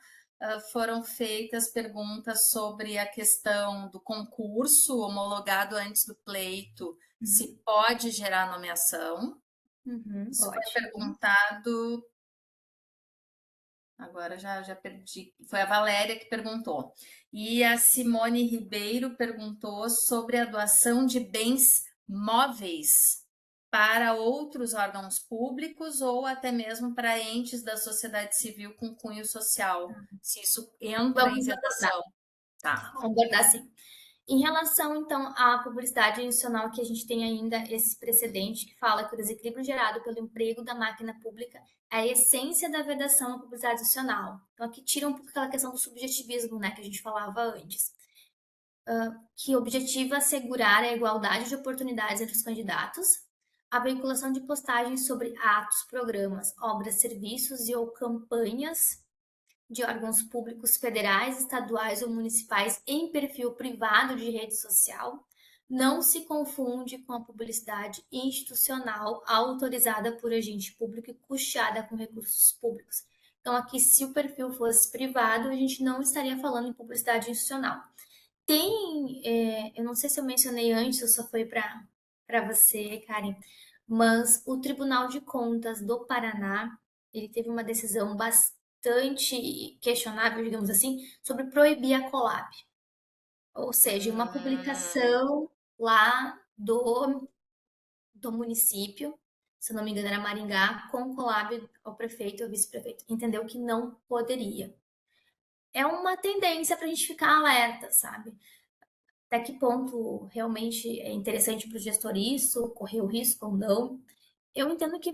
Foram feitas perguntas sobre a questão do concurso homologado antes do pleito, se pode gerar nomeação. Isso foi Ótimo. perguntado. Agora já perdi. Foi a Valéria que perguntou. E a Simone Ribeiro perguntou sobre a doação de bens móveis para outros órgãos públicos ou até mesmo para entes da sociedade civil com cunho social. Se isso entra em Vamos abordar. vedação. Tá. Vamos abordar sim. Em relação, então, à publicidade institucional, que a gente tem ainda esse precedente que fala que o desequilíbrio gerado pelo emprego da máquina pública é a essência da vedação à publicidade institucional. Então, aqui tira um pouco aquela questão do subjetivismo, né, que a gente falava antes, que objetiva assegurar a igualdade de oportunidades entre os candidatos, a veiculação de postagens sobre atos, programas, obras, serviços e ou campanhas de órgãos públicos federais, estaduais ou municipais em perfil privado de rede social não se confunde com a publicidade institucional autorizada por agente público e custeada com recursos públicos. Então, aqui, se o perfil fosse privado, a gente não estaria falando em publicidade institucional. Eu não sei se eu mencionei antes, ou só foi para você, Karen, mas o Tribunal de Contas do Paraná, ele teve uma decisão bastante questionável, digamos assim, sobre proibir a collab. Ou seja, uma publicação lá do município, se eu não me engano era Maringá, com collab ao prefeito ou vice-prefeito. Entendeu que não poderia. É uma tendência para a gente ficar alerta, sabe? Até que ponto realmente é interessante para o gestor isso, correr o risco ou não. Eu entendo que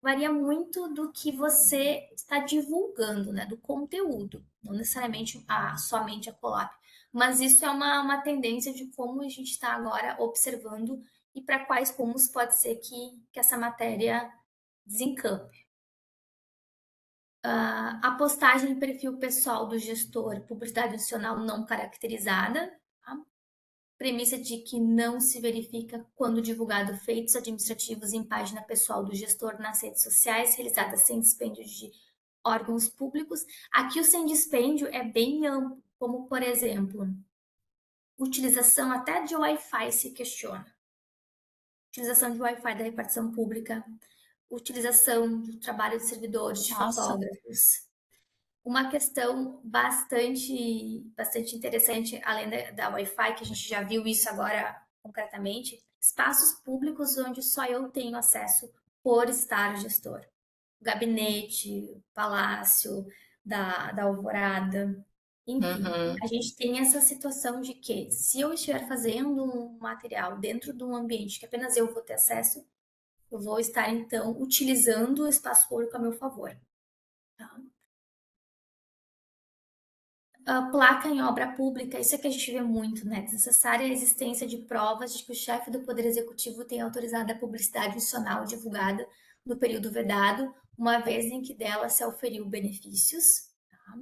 varia muito do que você está divulgando, né? Do conteúdo, não necessariamente somente a collab. Mas isso é uma tendência de como a gente está agora observando e para quais rumos pode ser que essa matéria desencampe. A postagem em perfil pessoal do gestor, publicidade adicional não caracterizada, tá? Premissa de que não se verifica quando divulgado feitos administrativos em página pessoal do gestor nas redes sociais, realizadas sem dispêndio de órgãos públicos. Aqui o sem dispêndio é bem amplo, como, por exemplo, utilização até de Wi-Fi se questiona. Utilização de Wi-Fi da repartição pública, utilização do trabalho de servidores, de fotógrafos. Uma questão bastante interessante, além da Wi-Fi, que a gente já viu isso agora concretamente, espaços públicos onde só eu tenho acesso por estar gestor. O gabinete, o palácio da Alvorada, enfim. A gente tem essa situação de que, se eu estiver fazendo um material dentro de um ambiente que apenas eu vou ter acesso, eu vou estar, então, utilizando o espaço público a meu favor. Tá? Placa em obra pública, isso é que a gente vê muito, né? Desnecessária a existência de provas de que o chefe do Poder Executivo tem autorizado a publicidade institucional divulgada no período vedado, uma vez em que dela se auferiu benefícios. Tá?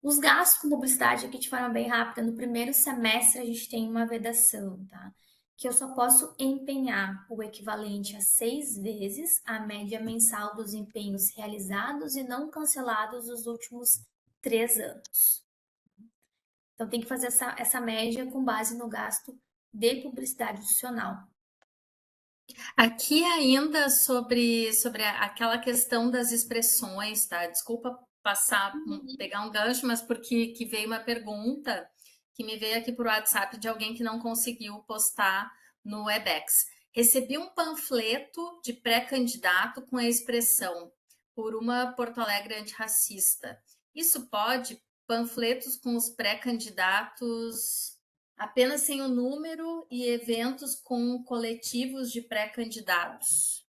Os gastos com publicidade, aqui de forma bem rápida, no primeiro semestre a gente tem uma vedação, tá? Que eu só posso empenhar o equivalente a 6 vezes a média mensal dos empenhos realizados e não cancelados nos últimos 3 anos. Então, tem que fazer essa média com base no gasto de publicidade institucional. Aqui ainda sobre aquela questão das expressões, tá? Desculpa pegar um gancho, mas porque que veio uma pergunta que me veio aqui por WhatsApp de alguém que não conseguiu postar no Webex. Recebi um panfleto de pré-candidato com a expressão por uma Porto Alegre antirracista. Isso pode? Panfletos com os pré-candidatos apenas sem o número e eventos com coletivos de pré-candidatos.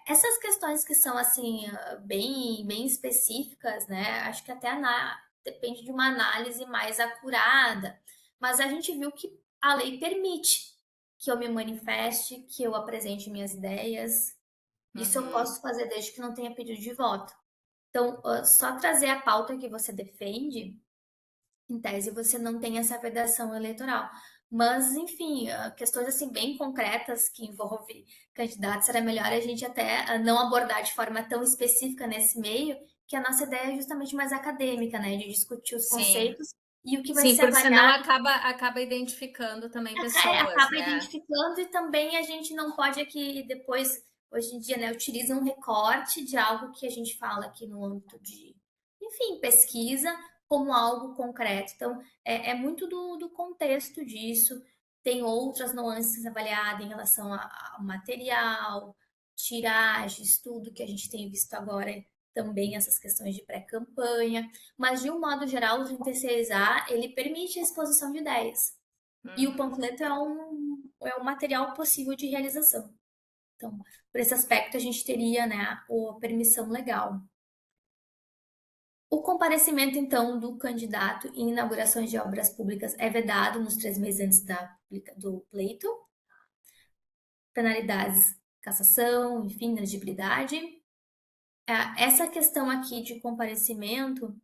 Essas questões que são assim bem específicas, né? Acho que até depende de uma análise mais acurada, mas a gente viu que a lei permite que eu me manifeste, que eu apresente minhas ideias. Isso eu Uhum. posso fazer desde que não tenha pedido de voto. Então, só trazer a pauta que você defende, em tese, você não tem essa vedação eleitoral. Mas, enfim, questões assim bem concretas que envolvem candidatos, era melhor a gente até não abordar de forma tão específica nesse meio, que a nossa ideia é justamente mais acadêmica, né? De discutir os Sim, conceitos e o que vai sim, ser porque senão avaliado acaba identificando também pessoas, acaba né? identificando e também a gente não pode aqui depois, hoje em dia, né, utiliza um recorte de algo que a gente fala aqui no âmbito de, enfim, pesquisa como algo concreto. Então, é muito do contexto disso. Tem outras nuances avaliadas em relação ao material, tiragens, tudo que a gente tem visto agora, também essas questões de pré-campanha. Mas, de um modo geral, o 36A, ele permite a exposição de ideias. E o Uhum. panfleto é um material possível de realização. Então, por esse aspecto, a gente teria, né, a permissão legal. O comparecimento, então, do candidato em inaugurações de obras públicas é vedado nos 3 meses antes do pleito. Penalidades, cassação, enfim, inexigibilidade. Essa questão aqui de comparecimento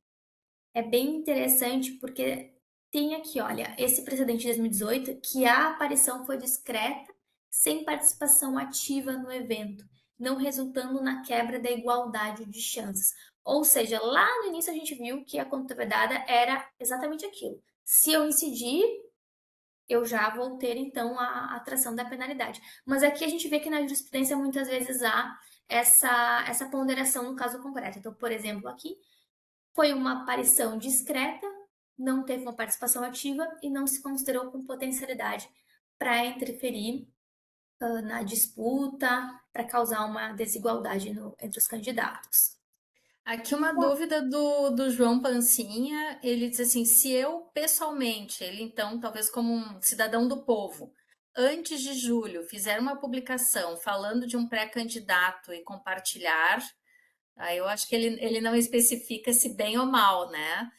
é bem interessante porque tem aqui, olha, esse precedente de 2018, que a aparição foi discreta, sem participação ativa no evento, não resultando na quebra da igualdade de chances. Ou seja, lá no início a gente viu que a conduta vedada era exatamente aquilo. Se eu incidir, eu já vou ter então a atração da penalidade. Mas aqui a gente vê que na jurisprudência muitas vezes há essa ponderação no caso concreto. Então, por exemplo, aqui foi uma aparição discreta, não teve uma participação ativa e não se considerou com potencialidade para interferir na disputa, para causar uma desigualdade entre os candidatos. Aqui uma dúvida do João Pancinha, ele diz assim, se eu pessoalmente, ele então talvez como um cidadão do povo, antes de julho fizer uma publicação falando de um pré-candidato e compartilhar, aí eu acho que ele não especifica se bem ou mal, né?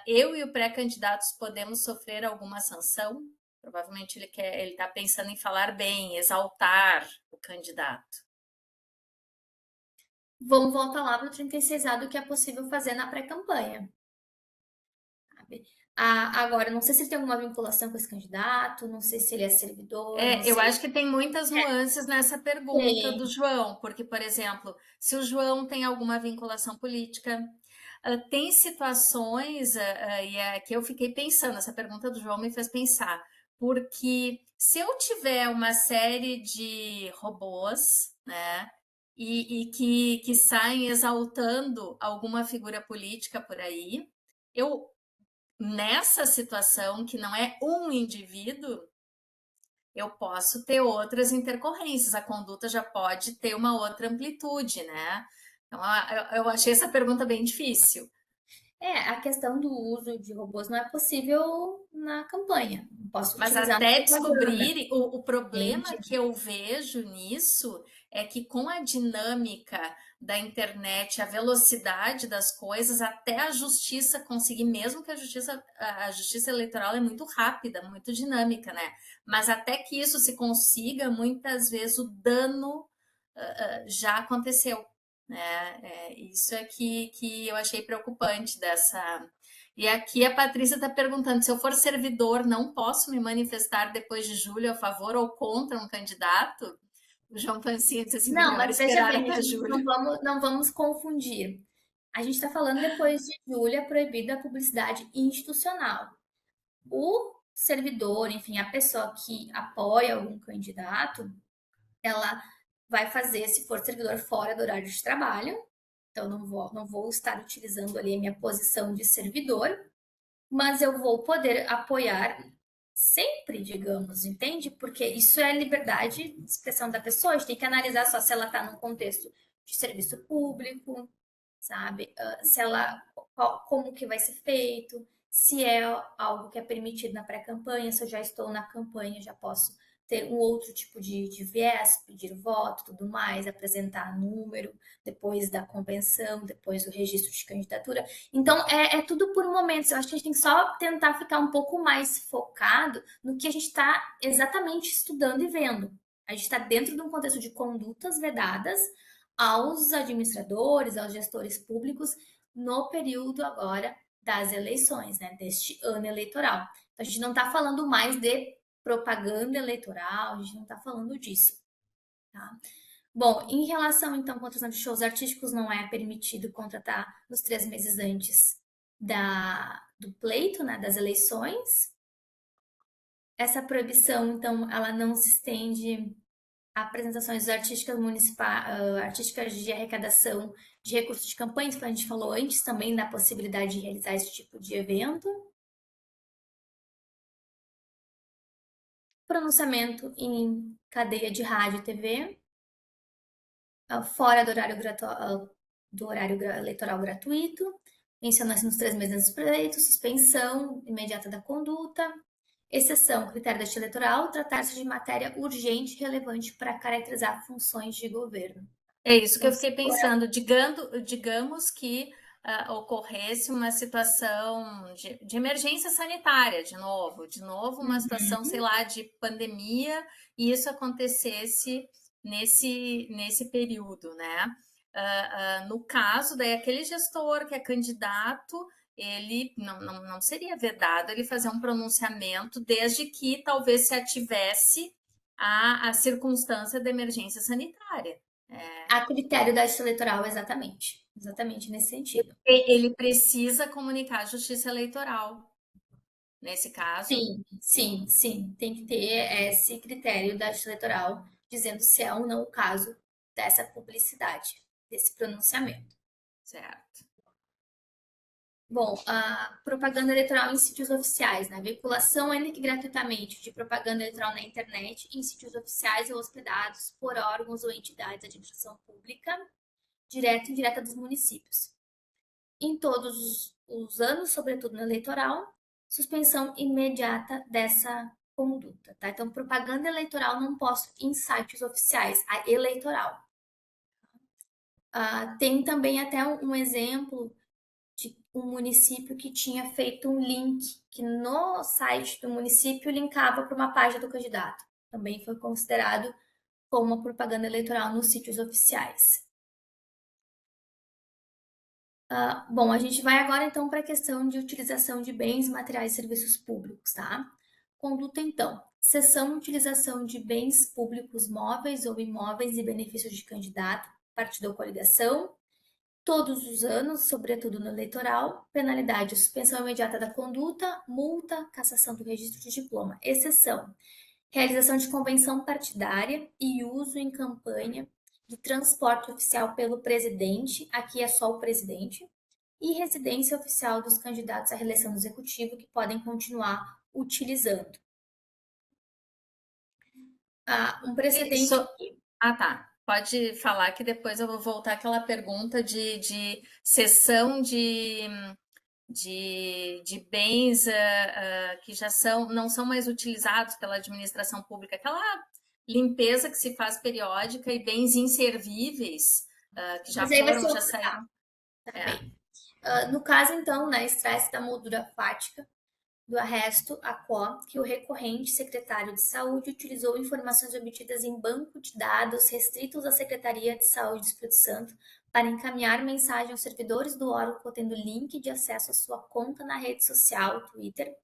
Eu e o pré-candidatos podemos sofrer alguma sanção? Provavelmente ele está pensando em falar bem, exaltar o candidato. Vamos voltar lá para o 36A do que é possível fazer na pré-campanha. Agora, não sei se ele tem alguma vinculação com esse candidato, não sei se ele é servidor, não Eu sei. acho que tem muitas nuances nessa pergunta Tem. do João, porque, por exemplo, se o João tem alguma vinculação política, tem situações, e aqui eu fiquei pensando, essa pergunta do João me fez pensar, porque se eu tiver uma série de robôs, né, e que saem exaltando alguma figura política por aí, eu, nessa situação que não é um indivíduo, eu posso ter outras intercorrências, a conduta já pode ter uma outra amplitude, né? Então, eu achei essa pergunta bem difícil. A questão do uso de robôs não é possível na campanha. Não posso Mas utilizar na até propaganda. descobrir, o problema Entende? que eu vejo nisso é que com a dinâmica da internet, a velocidade das coisas, até a justiça conseguir, mesmo que a justiça eleitoral é muito rápida, muito dinâmica, né? Mas até que isso se consiga, muitas vezes o dano já aconteceu, né? Isso é que eu achei preocupante dessa. E aqui a Patrícia está perguntando: se eu for servidor, não posso me manifestar depois de julho a favor ou contra um candidato? O João Pancinha disse assim: Não, melhor mas veja esperar bem, a até gente julho. não vamos confundir. A gente está falando depois de julho é proibida a publicidade institucional. O servidor, enfim, a pessoa que apoia algum candidato, ela vai fazer, se for servidor, fora do horário de trabalho. Então, não vou estar utilizando ali a minha posição de servidor, mas eu vou poder apoiar sempre, digamos, entende? Porque isso é liberdade de expressão da pessoa, a gente tem que analisar só se ela está num contexto de serviço público, sabe? Se ela, como que vai ser feito, se é algo que é permitido na pré-campanha, se eu já estou na campanha, já posso ter um outro tipo de viés, pedir voto, tudo mais, apresentar número, depois da convenção, depois do registro de candidatura. Então, é tudo por momentos. Eu acho que a gente tem que só tentar ficar um pouco mais focado no que a gente está exatamente estudando e vendo. A gente está dentro de um contexto de condutas vedadas aos administradores, aos gestores públicos, no período agora das eleições, né, deste ano eleitoral. Então, a gente não está falando mais de propaganda eleitoral, a gente não está falando disso, tá? Bom, em relação, então, à contratação de shows artísticos, não é permitido contratar nos 3 meses antes do pleito, né, das eleições. Essa proibição, então, ela não se estende a apresentações artísticas municipais, artísticas de arrecadação de recursos de campanha, que a gente falou antes também da possibilidade de realizar esse tipo de evento. Pronunciamento em cadeia de rádio e TV, fora do horário eleitoral gratuito, mencionando nos 3 meses antes do pleito, suspensão imediata da conduta, exceção, critério da justiça eleitoral, tratar-se de matéria urgente e relevante para caracterizar funções de governo. É isso que eu Então, fiquei pensando. Digamos que ocorresse uma situação de emergência sanitária, de novo uma situação, sei lá, de pandemia, e isso acontecesse nesse período, né? No caso, daí aquele gestor que é candidato, ele não seria vedado ele fazer um pronunciamento, desde que talvez se ativesse a circunstância da emergência sanitária. a critério da justiça eleitoral, exatamente. Exatamente nesse sentido. Ele precisa comunicar a justiça eleitoral, nesse caso. Sim, sim, sim. Tem que ter esse critério da justiça eleitoral dizendo se é ou não o caso dessa publicidade, desse pronunciamento. Certo. Bom, a propaganda eleitoral em sítios oficiais, né? Veiculação, ainda que gratuitamente, de propaganda eleitoral na internet em sítios oficiais ou hospedados por órgãos ou entidades de administração pública, direta e indireta dos municípios. Em todos os anos, sobretudo no eleitoral, suspensão imediata dessa conduta, tá? Então, propaganda eleitoral não posso em sites oficiais, a eleitoral. Tem também até um exemplo de um município que tinha feito um link que no site do município linkava para uma página do candidato. Também foi considerado como uma propaganda eleitoral nos sítios oficiais. Bom, a gente vai agora então para a questão de utilização de bens, materiais e serviços públicos, tá? Conduta então. Seção utilização de bens públicos móveis ou imóveis e benefícios de candidato, partido ou coligação, todos os anos, sobretudo no eleitoral, penalidade, suspensão imediata da conduta, multa, cassação do registro de diploma. Exceção, realização de convenção partidária e uso em campanha de transporte oficial pelo presidente, aqui é só o presidente, e residência oficial dos candidatos à reeleição do executivo que podem continuar utilizando. Um precedente. Tá. Pode falar que depois eu vou voltar àquela pergunta de cessão de bens que já não são mais utilizados pela administração pública, aquela limpeza que se faz periódica e bens inservíveis que já foram, já saíram. Tá bem. No caso, então, né, extrai-se da moldura fática do arresto a qual que o recorrente secretário de Saúde utilizou informações obtidas em banco de dados restritos à Secretaria de Saúde do Espírito Santo para encaminhar mensagem aos servidores do órgão contendo link de acesso à sua conta na rede social, Twitter,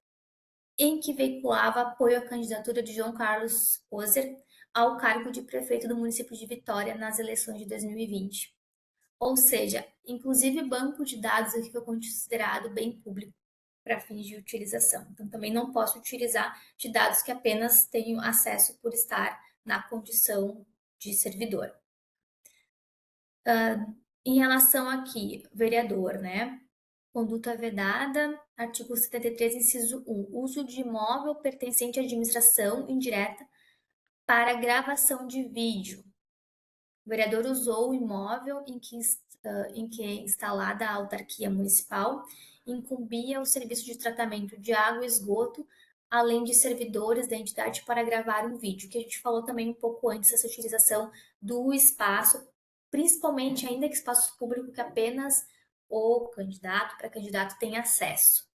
em que veiculava apoio à candidatura de João Carlos Ozer ao cargo de prefeito do município de Vitória nas eleições de 2020. Ou seja, inclusive banco de dados aqui foi considerado bem público para fins de utilização. Então, também não posso utilizar de dados que apenas tenho acesso por estar na condição de servidor. Em relação aqui, vereador, né? Conduta vedada, artigo 73, inciso 1. Uso de imóvel pertencente à administração indireta para gravação de vídeo. O vereador usou o imóvel em que é instalada a autarquia municipal incumbia o serviço de tratamento de água e esgoto além de servidores da entidade para gravar um vídeo, que a gente falou também um pouco antes dessa utilização do espaço, principalmente ainda que espaço público que apenas o candidato para candidato tem acesso.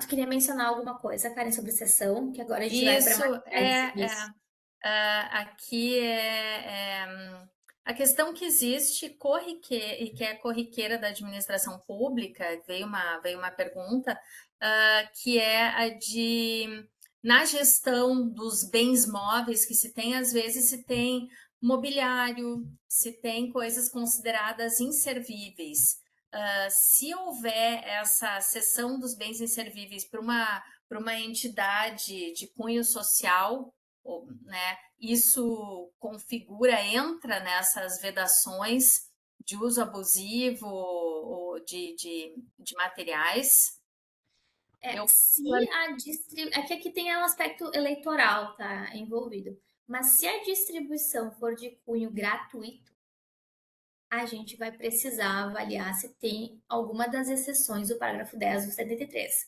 Tu queria mencionar alguma coisa, Karen, sobre sessão, que agora a gente vai para Isso materiais de serviço. aqui a questão que existe e que é corriqueira da administração pública, veio uma pergunta, que é a de, na gestão dos bens móveis que se tem, às vezes se tem mobiliário, se tem coisas consideradas inservíveis. Se houver essa cessão dos bens inservíveis para uma entidade de cunho social, né, isso entra nessas vedações de uso abusivo ou de materiais. É que aqui tem um aspecto eleitoral, tá, envolvido. Mas se a distribuição for de cunho gratuito, a gente vai precisar avaliar se tem alguma das exceções do parágrafo 10 do 73,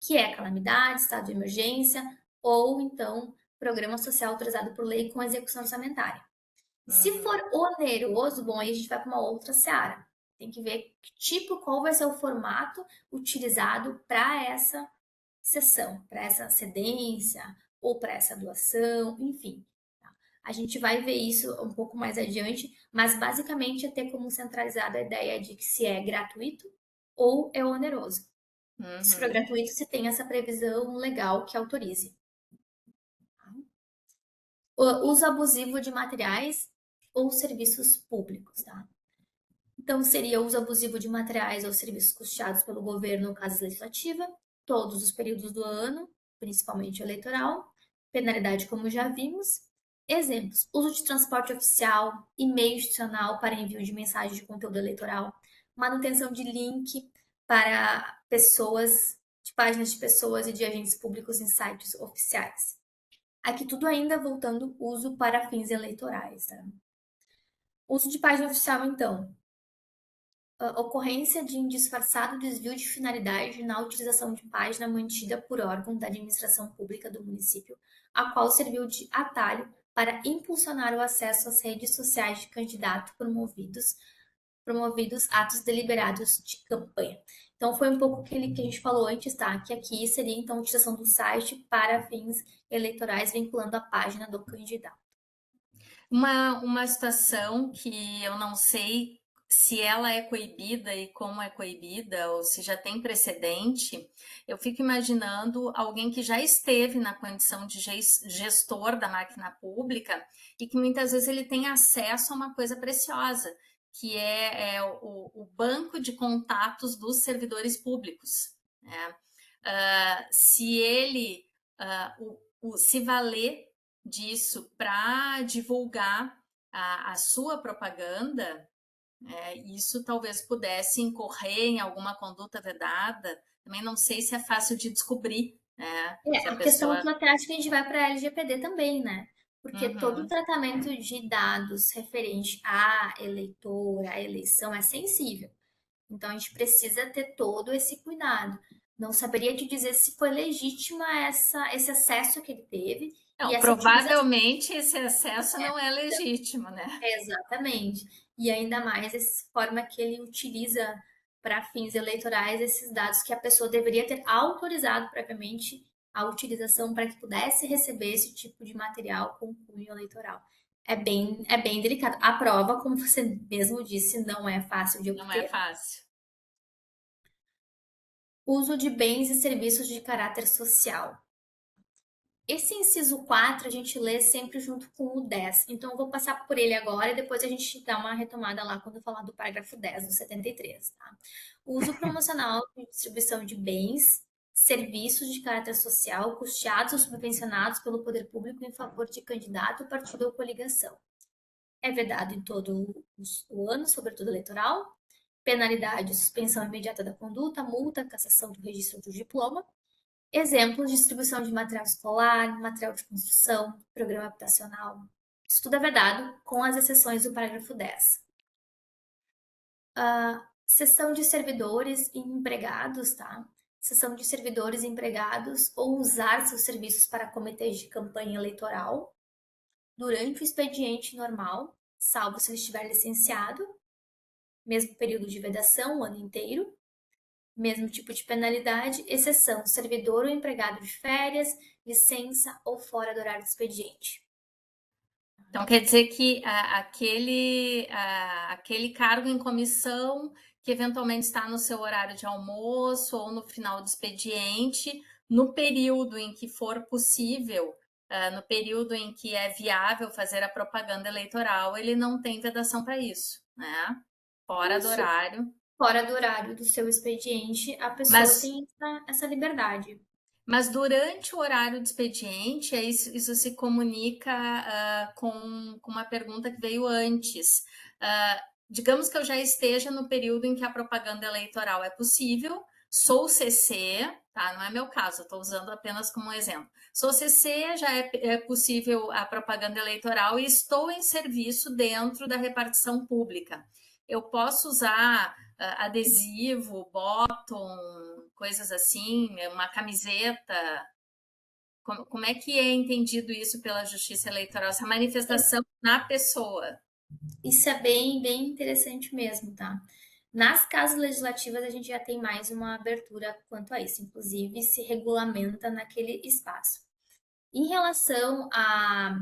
que é calamidade, estado de emergência ou então programa social autorizado por lei com execução orçamentária. Se for oneroso, bom, aí a gente vai para uma outra seara. Tem que ver qual vai ser o formato utilizado para essa cessão, para essa cedência ou para essa doação, enfim. Tá? A gente vai ver isso um pouco mais adiante, mas basicamente é ter como centralizado a ideia de que se é gratuito ou é oneroso. Se for gratuito, se tem essa previsão legal que autorize. O uso abusivo de materiais ou serviços públicos, tá? Então, seria uso abusivo de materiais ou serviços custeados pelo governo ou casa legislativa, todos os períodos do ano, principalmente eleitoral, penalidade como já vimos. Exemplos: uso de transporte oficial, e-mail institucional para envio de mensagem de conteúdo eleitoral, manutenção de link para pessoas, de páginas de pessoas e de agentes públicos em sites oficiais. Aqui tudo ainda voltando uso para fins eleitorais. Tá? Uso de página oficial, então. Ocorrência de indisfarçado desvio de finalidade na utilização de página mantida por órgão da administração pública do município, a qual serviu de atalho para impulsionar o acesso às redes sociais de candidato promovidos atos deliberados de campanha. Então, foi um pouco aquele que a gente falou antes, tá? Que aqui seria, então, a utilização do site para fins eleitorais, vinculando a página do candidato. Uma situação que eu não sei se ela é coibida e como é coibida, ou se já tem precedente, eu fico imaginando alguém que já esteve na condição de gestor da máquina pública e que muitas vezes ele tem acesso a uma coisa preciosa, que é o banco de contatos dos servidores públicos. Né? Se ele se valer disso para divulgar a sua propaganda, isso talvez pudesse incorrer em alguma conduta vedada. Também não sei se é fácil de descobrir. Né? A questão que eu até acho que a gente vai para a LGPD também, né? Porque todo o tratamento de dados referente à eleitor, à eleição, é sensível. Então, a gente precisa ter todo esse cuidado. Não saberia te dizer se foi legítima esse acesso que ele teve. Não, provavelmente esse acesso não é legítimo, né? Exatamente. E ainda mais essa forma que ele utiliza para fins eleitorais esses dados que a pessoa deveria ter autorizado previamente a utilização para que pudesse receber esse tipo de material com cunho eleitoral. É bem delicado. A prova, como você mesmo disse, não é fácil de obter. Não é fácil. Uso de bens e serviços de caráter social. Esse inciso 4 a gente lê sempre junto com o 10. Então, eu vou passar por ele agora e depois a gente dá uma retomada lá quando eu falar do parágrafo 10 do 73. Tá? O uso promocional de distribuição de bens, serviços de caráter social custeados ou subvencionados pelo poder público em favor de candidato, partido ou coligação. É vedado em todo o ano, sobretudo eleitoral. Penalidade, suspensão imediata da conduta, multa, cassação do registro do diploma. Exemplos de distribuição de material escolar, material de construção, programa habitacional. Isso tudo é vedado, com as exceções do parágrafo 10. Seção de servidores e empregados, tá? cessão de servidores empregados ou usar seus serviços para comitês de campanha eleitoral durante o expediente normal, salvo se ele estiver licenciado, mesmo período de vedação, o ano inteiro, mesmo tipo de penalidade, exceção, servidor ou empregado de férias, licença ou fora do horário do expediente. Então, quer dizer que aquele cargo em comissão, que eventualmente está no seu horário de almoço ou no final do expediente, no período em que for possível, no período em que é viável fazer a propaganda eleitoral, ele não tem vedação para isso, né? Fora do Isso. horário. Fora do horário do seu expediente, a pessoa Mas tem essa liberdade. Mas durante o horário de expediente, isso se comunica com uma pergunta que veio antes. Digamos que eu já esteja no período em que a propaganda eleitoral é possível, sou CC, tá? Não é meu caso, estou usando apenas como um exemplo. Sou CC, já é possível a propaganda eleitoral e estou em serviço dentro da repartição pública. Eu posso usar adesivo, bottom, coisas assim, uma camiseta. Como é que é entendido isso pela Justiça Eleitoral? Essa manifestação na pessoa. Isso é bem interessante mesmo, tá? Nas casas legislativas, a gente já tem mais uma abertura quanto a isso, inclusive se regulamenta naquele espaço. Em relação a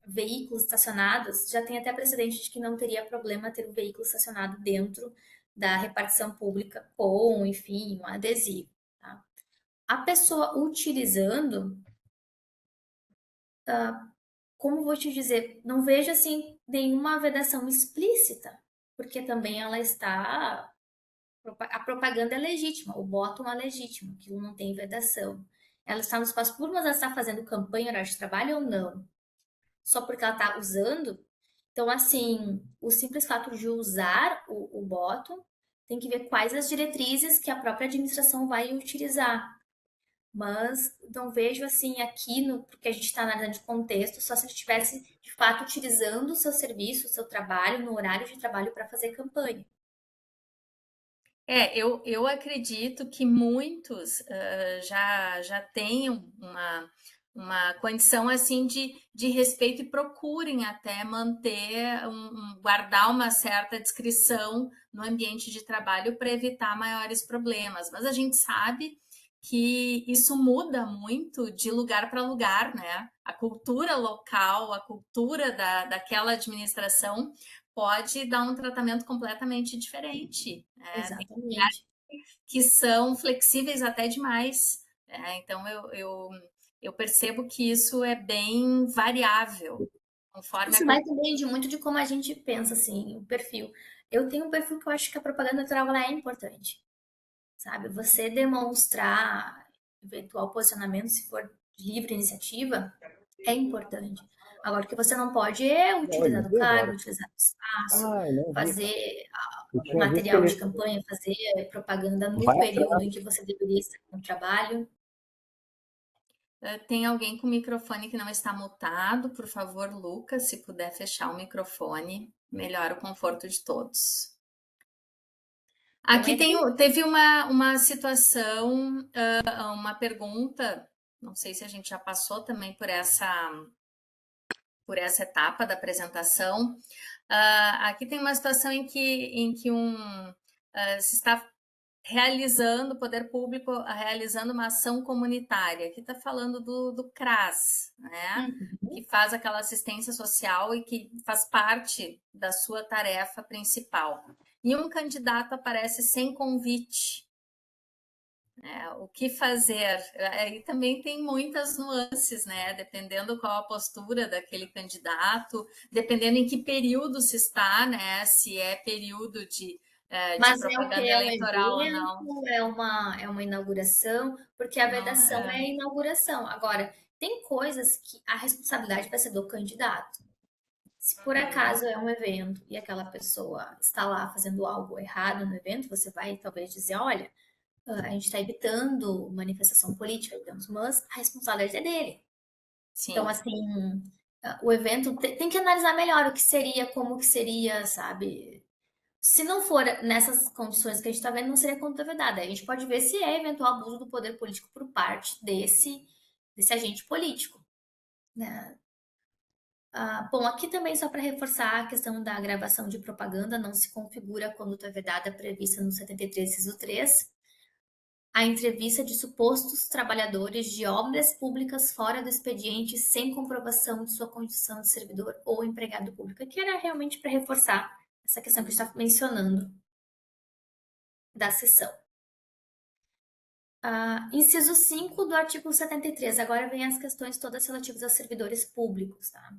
veículos estacionados, já tem até precedente de que não teria problema ter o veículo estacionado dentro da repartição pública com, enfim, um adesivo. Tá? A pessoa utilizando, como vou te dizer, não vejo assim nenhuma vedação explícita, porque também ela está. A propaganda é legítima, o bottom é legítimo, aquilo não tem vedação. Ela está no espaço público, mas ela está fazendo campanha, horário de trabalho ou não? Só porque ela está usando? Então, assim, o simples fato de usar o bottom tem que ver quais as diretrizes que a própria administração vai utilizar. Mas não vejo assim aqui, porque a gente está analisando de contexto, só se ele estivesse de fato utilizando o seu serviço, o seu trabalho, no horário de trabalho para fazer campanha. Eu acredito que muitos já tenham uma condição assim de respeito e procurem até manter, guardar uma certa discrição no ambiente de trabalho para evitar maiores problemas. Mas a gente sabe que isso muda muito de lugar para lugar, né? A cultura local, a cultura daquela administração pode dar um tratamento completamente diferente. Né? Tem Exatamente. que são flexíveis até demais. Né? Então, eu percebo que isso é bem variável, conforme Isso vai também de muito de como a gente pensa, assim, o perfil. Eu tenho um perfil que eu acho que a propaganda eleitoral ela é importante, sabe? Você demonstrar eventual posicionamento, se for de livre iniciativa, é importante. Agora, o que você não pode é utilizar do cargo, utilizar do espaço, fazer material de campanha, fazer propaganda no período em que você deveria estar no trabalho. Tem alguém com o microfone que não está mutado? Por favor, Lucas, se puder fechar o microfone, melhora o conforto de todos. Aqui teve uma situação, uma pergunta, não sei se a gente já passou também por essa etapa da apresentação. Aqui tem uma situação em que se está realizando, o poder público realizando uma ação comunitária. Aqui está falando do CRAS, né? Que faz aquela assistência social e que faz parte da sua tarefa principal. E um candidato aparece sem convite. O que fazer? Aí também tem muitas nuances, né? Dependendo qual a postura daquele candidato, dependendo em que período se está, né? Se é período de propaganda eleitoral ou não. É uma inauguração, porque a vedação é a inauguração. Agora, tem coisas que a responsabilidade vai ser do candidato. Se por acaso é um evento e aquela pessoa está lá fazendo algo errado no evento, você vai talvez dizer, olha, a gente está evitando manifestação política, digamos, mas a responsabilidade é dele. Sim. Então, assim, o evento tem que analisar melhor o que seria, como que seria, sabe? Se não for nessas condições que a gente está vendo, não seria conduta vedada. A gente pode ver se é eventual abuso do poder político por parte desse agente político, né? Bom, aqui também só para reforçar a questão da gravação de propaganda, não se configura a conduta vedada prevista no 73, inciso 3. A entrevista de supostos trabalhadores de obras públicas fora do expediente sem comprovação de sua condição de servidor ou empregado público, que era realmente para reforçar essa questão que a gente está mencionando da sessão. Inciso 5 do artigo 73. Agora vem as questões todas relativas a servidores públicos, tá?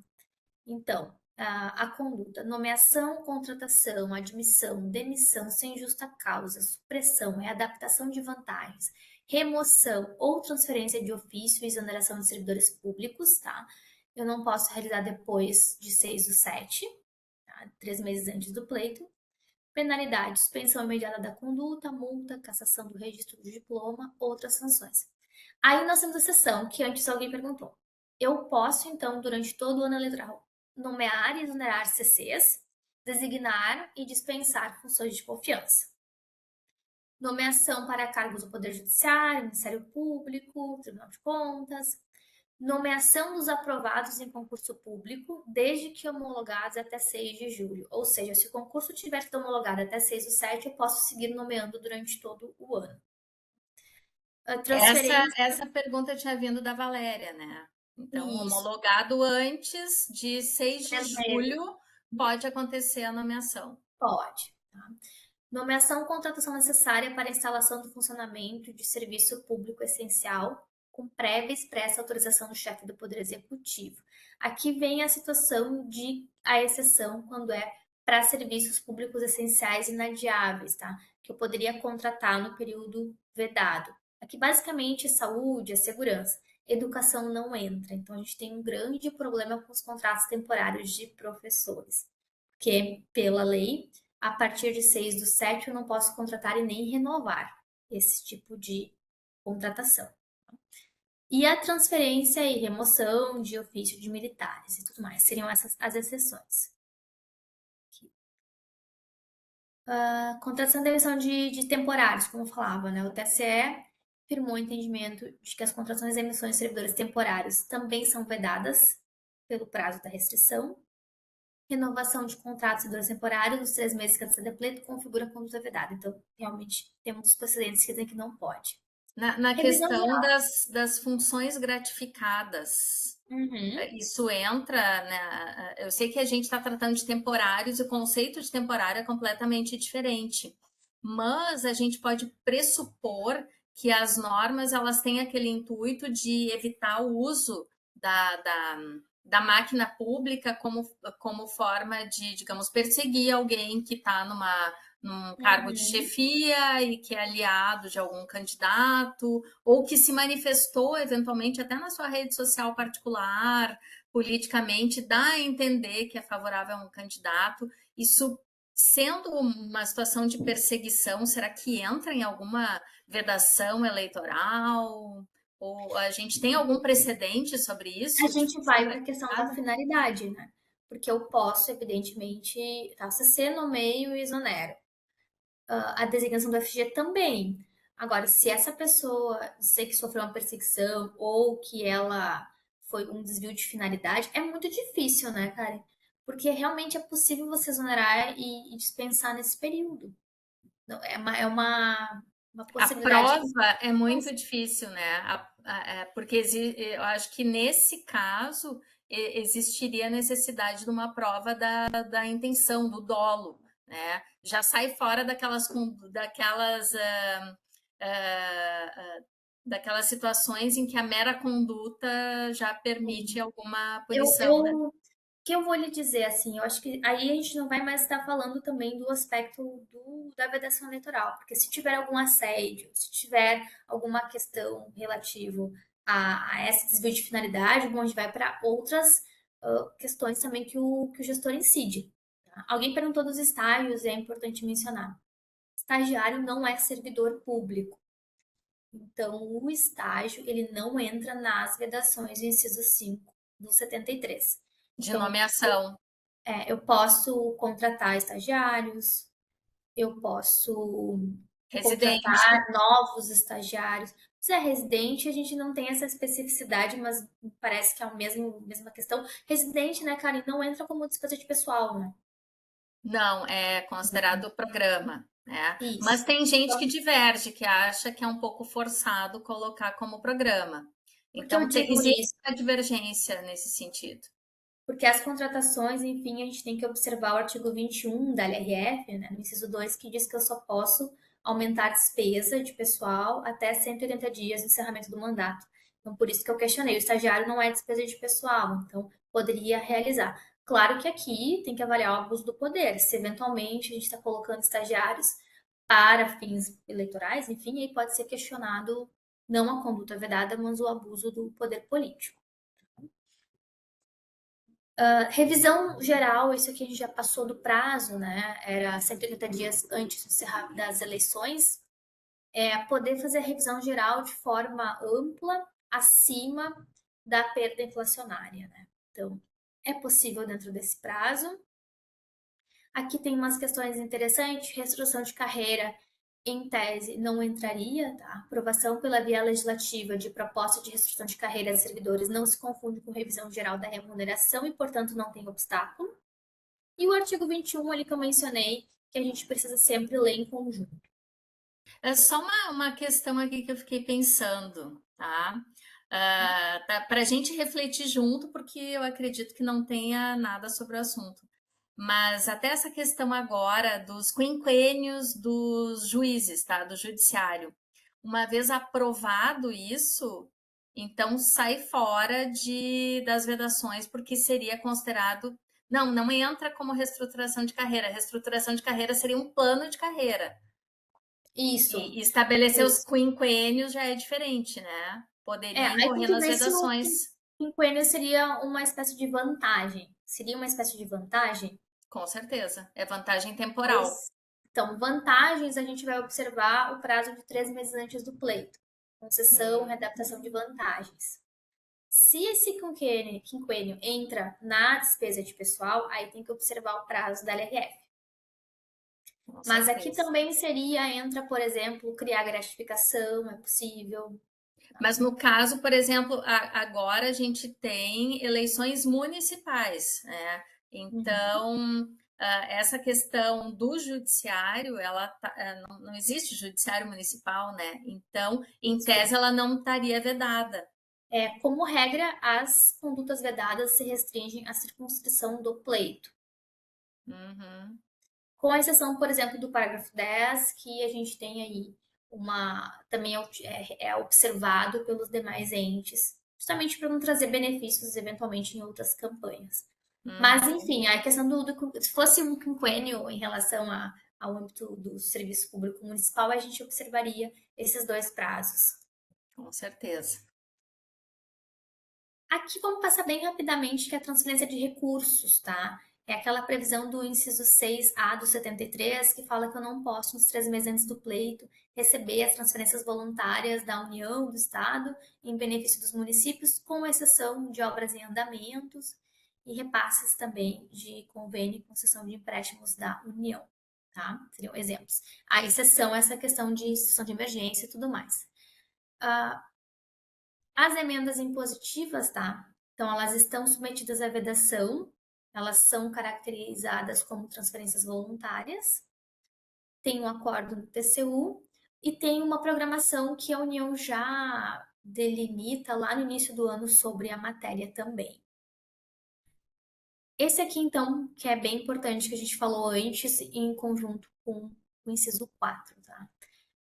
Então, a conduta, nomeação, contratação, admissão, demissão sem justa causa, supressão, readaptação de vantagens, remoção ou transferência de ofício e exoneração de servidores públicos, tá? Eu não posso realizar depois de 6/7, tá? 3 meses antes do pleito. Penalidade, suspensão imediata da conduta, multa, cassação do registro do diploma, outras sanções. Aí nós temos a exceção, que antes alguém perguntou. Eu posso, então, durante todo o ano eleitoral, nomear e exonerar CCs, designar e dispensar funções de confiança. Nomeação para cargos do Poder Judiciário, Ministério Público, Tribunal de Contas. Nomeação dos aprovados em concurso público, desde que homologados até 6 de julho. Ou seja, se o concurso tiver sido homologado até 6/7, eu posso seguir nomeando durante todo o ano. Transferência. Essa pergunta tinha vindo da Valéria, né? Então, Isso. homologado antes de 6 de 3 meses. julho, pode acontecer a nomeação. Pode. Tá? Nomeação ou contratação necessária para a instalação do funcionamento de serviço público essencial, com prévia e expressa autorização do chefe do Poder Executivo. Aqui vem a situação de a exceção quando é para serviços públicos essenciais inadiáveis, tá? Que eu poderia contratar no período vedado. Aqui, basicamente, saúde, a segurança. Educação não entra. Então, a gente tem um grande problema com os contratos temporários de professores. Porque, pela lei, a partir de 6/7 eu não posso contratar e nem renovar esse tipo de contratação. E a transferência e remoção de ofício de militares e tudo mais, seriam essas as exceções. Contratação e demissão de temporários, como eu falava, né? O TSE firmou o entendimento de que as contratações e demissões de servidores temporários também são vedadas pelo prazo da restrição. Renovação de contratos de servidores temporários nos 3 meses que antecedem pleito configura conduta vedada. Então, realmente, temos os precedentes que dizem que não pode. Na questão das funções gratificadas, isso entra, né? Eu sei que a gente está tratando de temporários e o conceito de temporário é completamente diferente, mas a gente pode pressupor que as normas elas têm aquele intuito de evitar o uso da máquina pública como forma de, digamos, perseguir alguém que está num cargo de chefia e que é aliado de algum candidato, ou que se manifestou eventualmente até na sua rede social particular, politicamente, dá a entender que é favorável a um candidato. Isso sendo uma situação de perseguição, será que entra em alguma vedação eleitoral? Ou a gente tem algum precedente sobre isso? A gente vai para a questão da finalidade, né? Porque eu posso, evidentemente, tá? CC, nomeio e exonero. A designação do FG também. Agora, se essa pessoa dizer que sofreu uma perseguição ou que ela foi um desvio de finalidade, é muito difícil, né, Karen? Porque realmente é possível você exonerar e dispensar nesse período. Não, é uma A possibilidade. prova é muito difícil, né? Porque eu acho que nesse caso existiria a necessidade de uma prova da intenção, do dolo, né? Já sai fora daquelas situações em que a mera conduta já permite alguma punição, né? O que eu vou lhe dizer, assim, eu acho que aí a gente não vai mais estar falando também do aspecto da vedação eleitoral, porque se tiver algum assédio, se tiver alguma questão relativo a esse desvio de finalidade, bom, a gente vai para outras questões também que o gestor incide. Tá? Alguém perguntou dos estágios, e é importante mencionar. Estagiário não é servidor público. Então, o estágio, ele não entra nas vedações do inciso 5 do 73. De Então, nomeação. eu posso contratar estagiários, eu posso Residente. contratar novos estagiários. Se é residente, a gente não tem essa especificidade, mas parece que é a mesma questão. Residente, né, Karen, não entra como despesa de pessoal, né? Não, é considerado programa, né? Mas Isso. tem gente que Então, diverge, que acha que é um pouco forçado colocar como programa. por que eu Então, digo existe isso? uma divergência nesse sentido. Porque as contratações, enfim, a gente tem que observar o artigo 21 da LRF, né, no inciso 2, que diz que eu só posso aumentar a despesa de pessoal até 180 dias do encerramento do mandato. Então, por isso que eu questionei. O estagiário não é despesa de pessoal, então poderia realizar. Claro que aqui tem que avaliar o abuso do poder. Se eventualmente a gente está colocando estagiários para fins eleitorais, enfim, aí pode ser questionado não a conduta vedada, mas o abuso do poder político. Revisão geral, isso aqui a gente já passou do prazo, né? Era 180 dias antes das eleições. É poder fazer a revisão geral de forma ampla, acima da perda inflacionária, né? Então, é possível dentro desse prazo. Aqui tem umas questões interessantes, reestruturação de carreira, em tese, não entraria, tá? Aprovação pela via legislativa de proposta de reestruturação de carreira de servidores não se confunde com revisão geral da remuneração e, portanto, não tem obstáculo. E o artigo 21 ali que eu mencionei, que a gente precisa sempre ler em conjunto. É só uma questão aqui que eu fiquei pensando, tá? Tá para a gente refletir junto, porque eu acredito que não tenha nada sobre o assunto. Mas até essa questão agora dos quinquênios dos juízes, tá? Do judiciário. Uma vez aprovado isso, então sai fora das vedações, porque seria considerado. Não, não entra como reestruturação de carreira. Reestruturação de carreira seria um plano de carreira. Isso. E estabelecer os Isso. quinquênios já é diferente, né? Poderia Aí tem incorrer que nas ver se o vedações, quinquênio seria uma espécie de vantagem. Seria uma espécie de vantagem? com certeza. É vantagem temporal. Pois, então, vantagens a gente vai observar o prazo de 3 meses antes do pleito. Concessão, Uhum, readaptação de vantagens. Se esse quinquênio entra na despesa de pessoal, aí tem que observar o prazo da LRF. com Mas aqui certeza. também entra, por exemplo, criar gratificação, é possível. Mas no caso, por exemplo, agora a gente tem eleições municipais, né? Uhum. Então, essa questão do judiciário, não existe judiciário municipal, né? Então, em tese, ela não estaria vedada. Como regra, as condutas vedadas se restringem à circunscrição do pleito. Uhum. Com exceção, por exemplo, do parágrafo 10, que a gente tem aí também é observado pelos demais entes, justamente para não trazer benefícios eventualmente em outras campanhas. Mas, Uhum, enfim, a questão se fosse um quinquênio em relação ao âmbito do serviço público municipal, a gente observaria esses dois prazos. com certeza. Aqui vamos passar bem rapidamente que é a transferência de recursos, tá? É aquela previsão do inciso 6A do 73, que fala que eu não posso, nos 3 meses antes do pleito, receber as transferências voluntárias da União, do Estado, em benefício dos municípios, com exceção de obras em andamentos e repasses também de convênio e concessão de empréstimos da União, tá? Seriam exemplos. A exceção é essa questão de situação de emergência e tudo mais. As emendas impositivas, tá? Então, elas estão submetidas à vedação, elas são caracterizadas como transferências voluntárias, tem um acordo do TCU e tem uma programação que a União já delimita lá no início do ano sobre a matéria também. Esse aqui, então, que é bem importante, que a gente falou antes, em conjunto com o inciso 4, tá?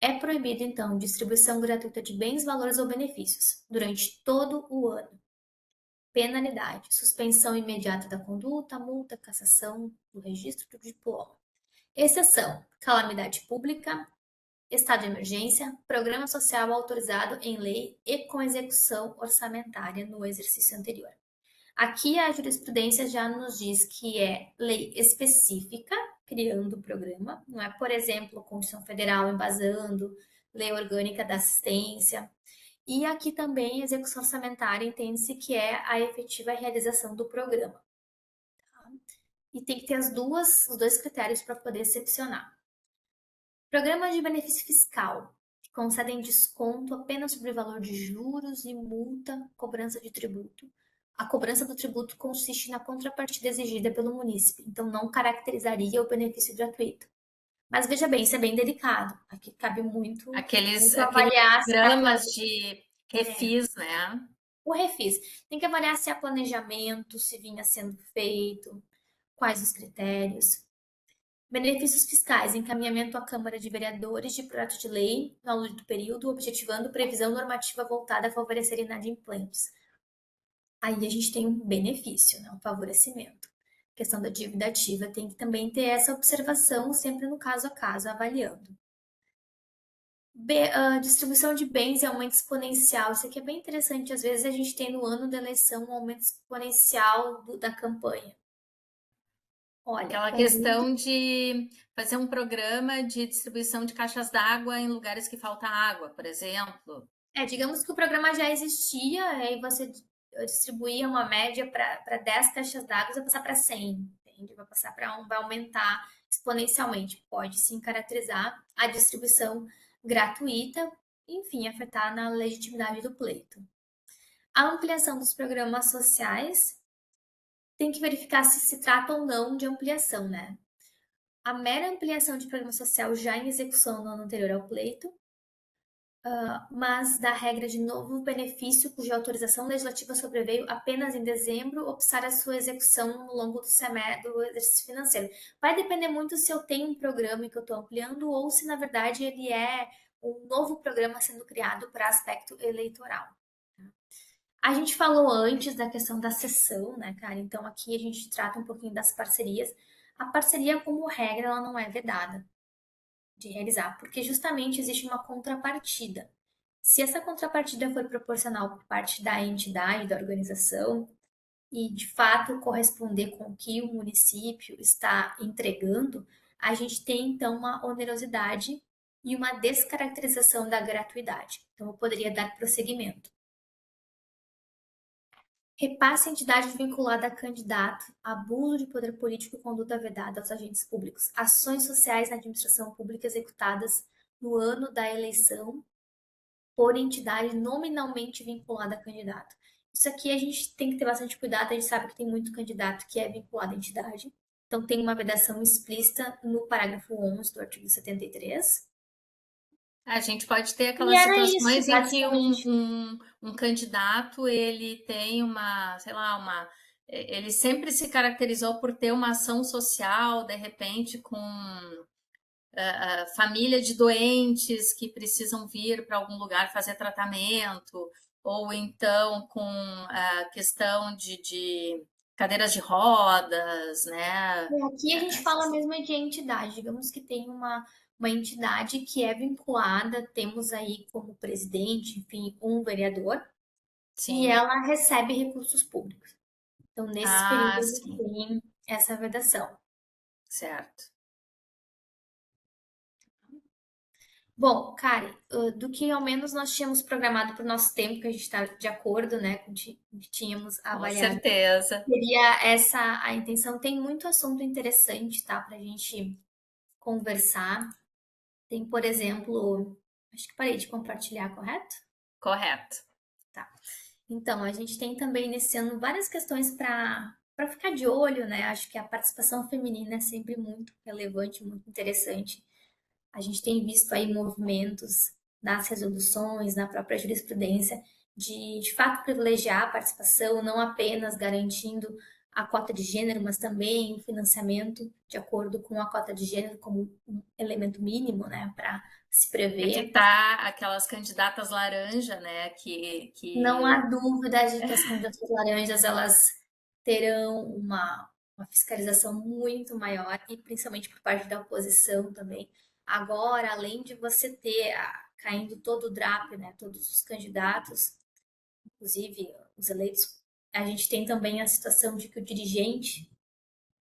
É proibido, então, distribuição gratuita de bens, valores ou benefícios durante todo o ano. Penalidade: suspensão imediata da conduta, multa, cassação do registro do diploma. Exceção: calamidade pública, estado de emergência, programa social autorizado em lei e com execução orçamentária no exercício anterior. Aqui a jurisprudência já nos diz que é lei específica, criando o programa, não é, por exemplo, Constituição Federal embasando, lei orgânica da assistência. E aqui também execução orçamentária entende-se que é a efetiva realização do programa. Tá? E tem que ter os dois critérios para poder excepcionar. Programas de benefício fiscal, que concedem desconto apenas sobre o valor de juros e multa, cobrança de tributo. A cobrança do tributo consiste na contrapartida exigida pelo munícipe, então não caracterizaria o benefício gratuito. Mas veja bem, isso é bem delicado. Aqui cabe muito, muito Aqueles avaliar se está programas de refis, né? o refis. Tem que avaliar se há planejamento, se vinha sendo feito, quais os critérios. Benefícios fiscais, encaminhamento à Câmara de Vereadores de projeto de lei no longo do período, objetivando previsão normativa voltada a favorecer inadimplentes. Aí a gente tem um benefício, né? Um favorecimento. A questão da dívida ativa tem que também ter essa observação sempre no caso a caso, avaliando. Distribuição de bens e aumento exponencial. Isso aqui é bem interessante. Às vezes a gente tem no ano da eleição um aumento exponencial da campanha. Olha, Aquela questão de fazer um programa de distribuição de caixas d'água em lugares que falta água, por exemplo. digamos que o programa já existia, aí você distribuía uma média para 10 caixas d'água, vai passar para 100, entende? Vai passar para vai aumentar exponencialmente. Pode sim caracterizar a distribuição gratuita, enfim, afetar na legitimidade do pleito. A ampliação dos programas sociais tem que verificar se trata ou não de ampliação, né? A mera ampliação de programa social já em execução no ano anterior ao pleito, mas da regra de novo benefício cuja autorização legislativa sobreveio apenas em dezembro, optar a sua execução no longo do semestre do exercício financeiro. Vai depender muito se eu tenho um programa que eu estou ampliando ou se, na verdade, ele é um novo programa sendo criado para aspecto eleitoral. A gente falou antes da questão da cessão, né, cara? Então aqui a gente trata um pouquinho das parcerias. A parceria, como regra, ela não é vedada de realizar, porque justamente existe uma contrapartida. Se essa contrapartida for proporcional por parte da entidade, da organização, e de fato corresponder com o que o município está entregando, a gente tem então uma onerosidade e uma descaracterização da gratuidade. Então eu poderia dar prosseguimento. Repasse a entidade vinculada a candidato, abuso de poder político e conduta vedada aos agentes públicos, ações sociais na administração pública executadas no ano da eleição por entidade nominalmente vinculada a candidato. Isso aqui a gente tem que ter bastante cuidado, a gente sabe que tem muito candidato que é vinculado à entidade, então tem uma vedação explícita no parágrafo 11 do artigo 73. A gente pode ter E aquelas era isso, situações em que basicamente. um candidato ele tem uma, sei lá, ele sempre se caracterizou por ter uma ação social, de repente, com família de doentes que precisam vir para algum lugar fazer tratamento, ou então com a questão de cadeiras de rodas, né? Aqui a gente fala mesmo de entidade, digamos que tem uma entidade que é vinculada, temos aí como presidente, enfim, um vereador, e Sim. ela recebe recursos públicos. Então, nesses Ah, períodos sim, tem essa vedação. certo. Bom, Kari, do que ao menos nós tínhamos programado para o nosso tempo, que a gente está de acordo, né, com o que tínhamos Com avaliado, certeza. seria essa a intenção. Tem muito assunto interessante, tá, para a gente conversar. Tem, por exemplo, acho que parei de compartilhar, correto? Correto. Tá. Então, a gente tem também nesse ano várias questões para ficar de olho, né? Acho que a participação feminina é sempre muito relevante, muito interessante. A gente tem visto aí movimentos nas resoluções, na própria jurisprudência, de fato privilegiar a participação, não apenas garantindo a cota de gênero, mas também o financiamento de acordo com a cota de gênero como um elemento mínimo, né, para se prever. Evitar aquelas candidatas laranja, né? Não há dúvida de que as candidaturas laranjas elas terão uma fiscalização muito maior e principalmente por parte da oposição também. Agora, além de você ter caindo todo o DRAP, né, todos os candidatos, inclusive os eleitos, a gente tem também a situação de que o dirigente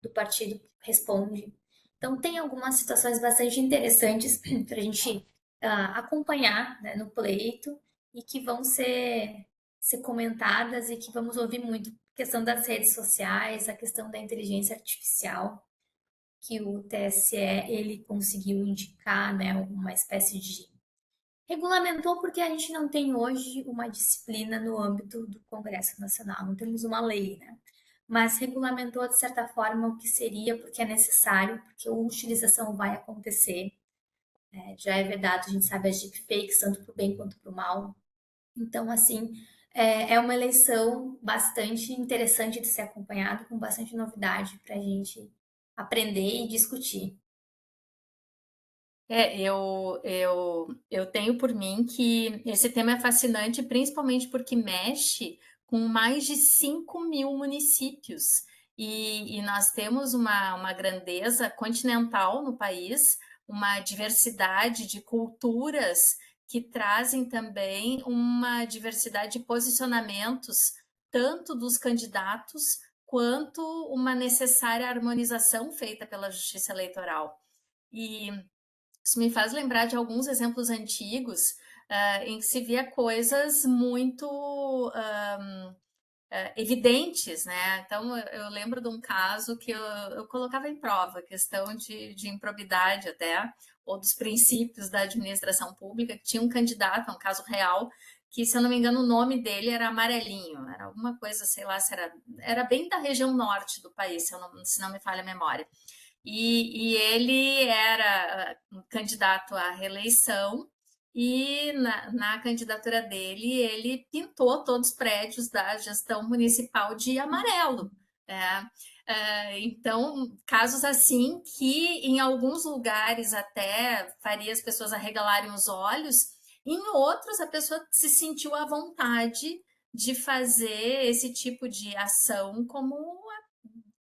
do partido responde. Então, tem algumas situações bastante interessantes para a gente acompanhar, né, no pleito e que vão ser comentadas e que vamos ouvir muito. A questão das redes sociais, a questão da inteligência artificial, que o TSE ele conseguiu indicar, né, uma espécie de regulamentou porque a gente não tem hoje uma disciplina no âmbito do Congresso Nacional, não temos uma lei, né? Mas regulamentou de certa forma o que seria, porque é necessário, porque a utilização vai acontecer. Já é vedado, a gente sabe, as deepfakes, tanto para o bem quanto para o mal. Então, assim, é uma eleição bastante interessante de ser acompanhado, com bastante novidade para a gente aprender e discutir. Eu tenho por mim que esse tema é fascinante, principalmente porque mexe com mais de 5.000 municípios. E nós temos uma grandeza continental no país, uma diversidade de culturas que trazem também uma diversidade de posicionamentos, tanto dos candidatos quanto uma necessária harmonização feita pela Justiça Eleitoral. E isso me faz lembrar de alguns exemplos antigos, em que se via coisas muito evidentes, né? Então, eu lembro de um caso que eu colocava em prova, questão de improbidade até, ou dos princípios da administração pública, que tinha um candidato, um caso real, que, se eu não me engano, o nome dele era Amarelinho, era alguma coisa, sei lá, se era bem da região norte do país, se não me falha a memória. E ele era um candidato à reeleição, e na candidatura dele, ele pintou todos os prédios da gestão municipal de amarelo. Né? Então, casos assim que em alguns lugares até faria as pessoas arregalarem os olhos, em outros a pessoa se sentiu à vontade de fazer esse tipo de ação como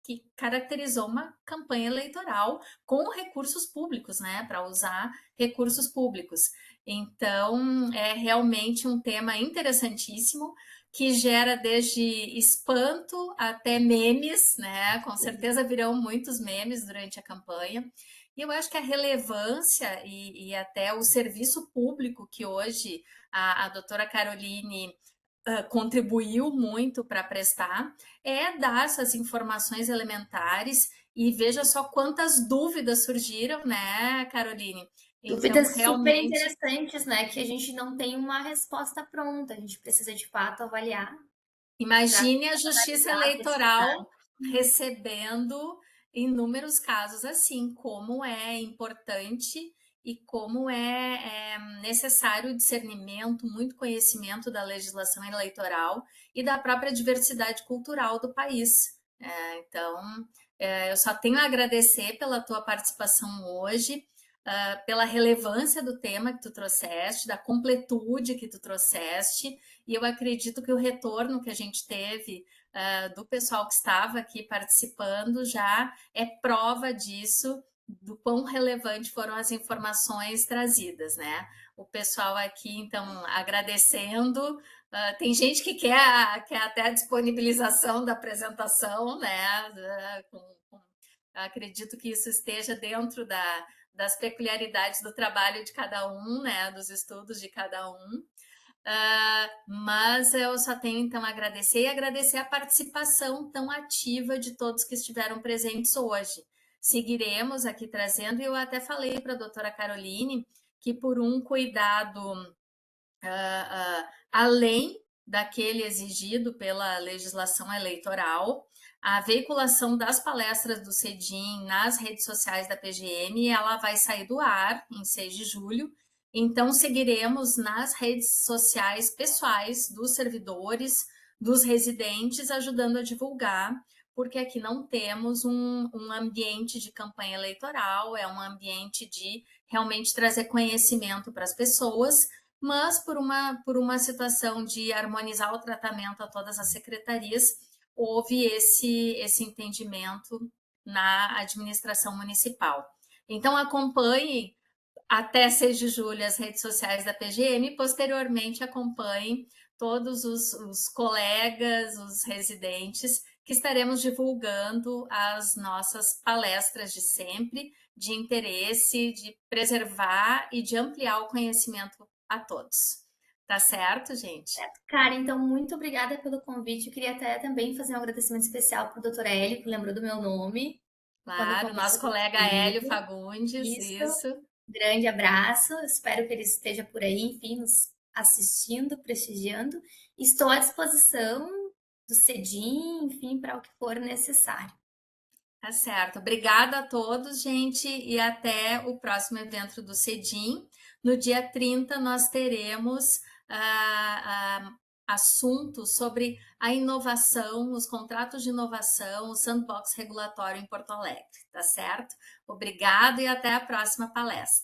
que caracterizou uma campanha eleitoral com recursos públicos, né, para usar recursos públicos. Então, é realmente um tema interessantíssimo que gera desde espanto até memes, né? Com certeza virão muitos memes durante a campanha. E eu acho que a relevância e até o serviço público que hoje a doutora Caroline contribuiu muito para prestar, é dar essas informações elementares, e veja só quantas dúvidas surgiram, né, Caroline? Então, Dúvidas super realmente, interessantes, né? Que a gente não tem uma resposta pronta, a gente precisa de fato avaliar para imagine a justiça analisar, pesquisar. eleitoral recebendo inúmeros casos assim, como é importante e como é necessário discernimento, muito conhecimento da legislação eleitoral e da própria diversidade cultural do país. Então, eu só tenho a agradecer pela tua participação hoje, pela relevância do tema que tu trouxeste, da completude que tu trouxeste, e eu acredito que o retorno que a gente teve do pessoal que estava aqui participando já é prova disso, do quão relevante foram as informações trazidas, né? O pessoal aqui, então, agradecendo. Tem gente que quer até a disponibilização da apresentação, né? Acredito que isso esteja dentro das peculiaridades do trabalho de cada um, né? Dos estudos de cada um. Mas eu só tenho então a agradecer, e agradecer a participação tão ativa de todos que estiveram presentes hoje. Seguiremos aqui trazendo, e eu até falei para a doutora Caroline que, por um cuidado além daquele exigido pela legislação eleitoral, a veiculação das palestras do CEDIM nas redes sociais da PGM, ela vai sair do ar em 6 de julho. Então, seguiremos nas redes sociais pessoais dos servidores, dos residentes, ajudando a divulgar, porque aqui não temos um ambiente de campanha eleitoral, é um ambiente de realmente trazer conhecimento para as pessoas, mas por uma situação de harmonizar o tratamento a todas as secretarias, houve esse entendimento na administração municipal. Então, acompanhe até 6 de julho as redes sociais da PGM, e posteriormente acompanhe todos os colegas, os residentes, que estaremos divulgando as nossas palestras de sempre, de interesse, de preservar e de ampliar o conhecimento a todos. Tá certo, gente? Cara, então muito obrigada pelo convite. Eu queria até também fazer um agradecimento especial para o Dr. Hélio, que lembrou do meu nome. quando Claro, nosso conversou colega Hélio comigo. Fagundes, Isso, isso. grande abraço. Espero que ele esteja por aí, enfim, nos assistindo, prestigiando. Estou à disposição do CEDIM, enfim, para o que for necessário. Tá certo. Obrigada a todos, gente, e até o próximo evento do CEDIM. No dia 30, nós teremos assuntos sobre a inovação, os contratos de inovação, o sandbox regulatório em Porto Alegre, tá certo? Obrigado e até a próxima palestra.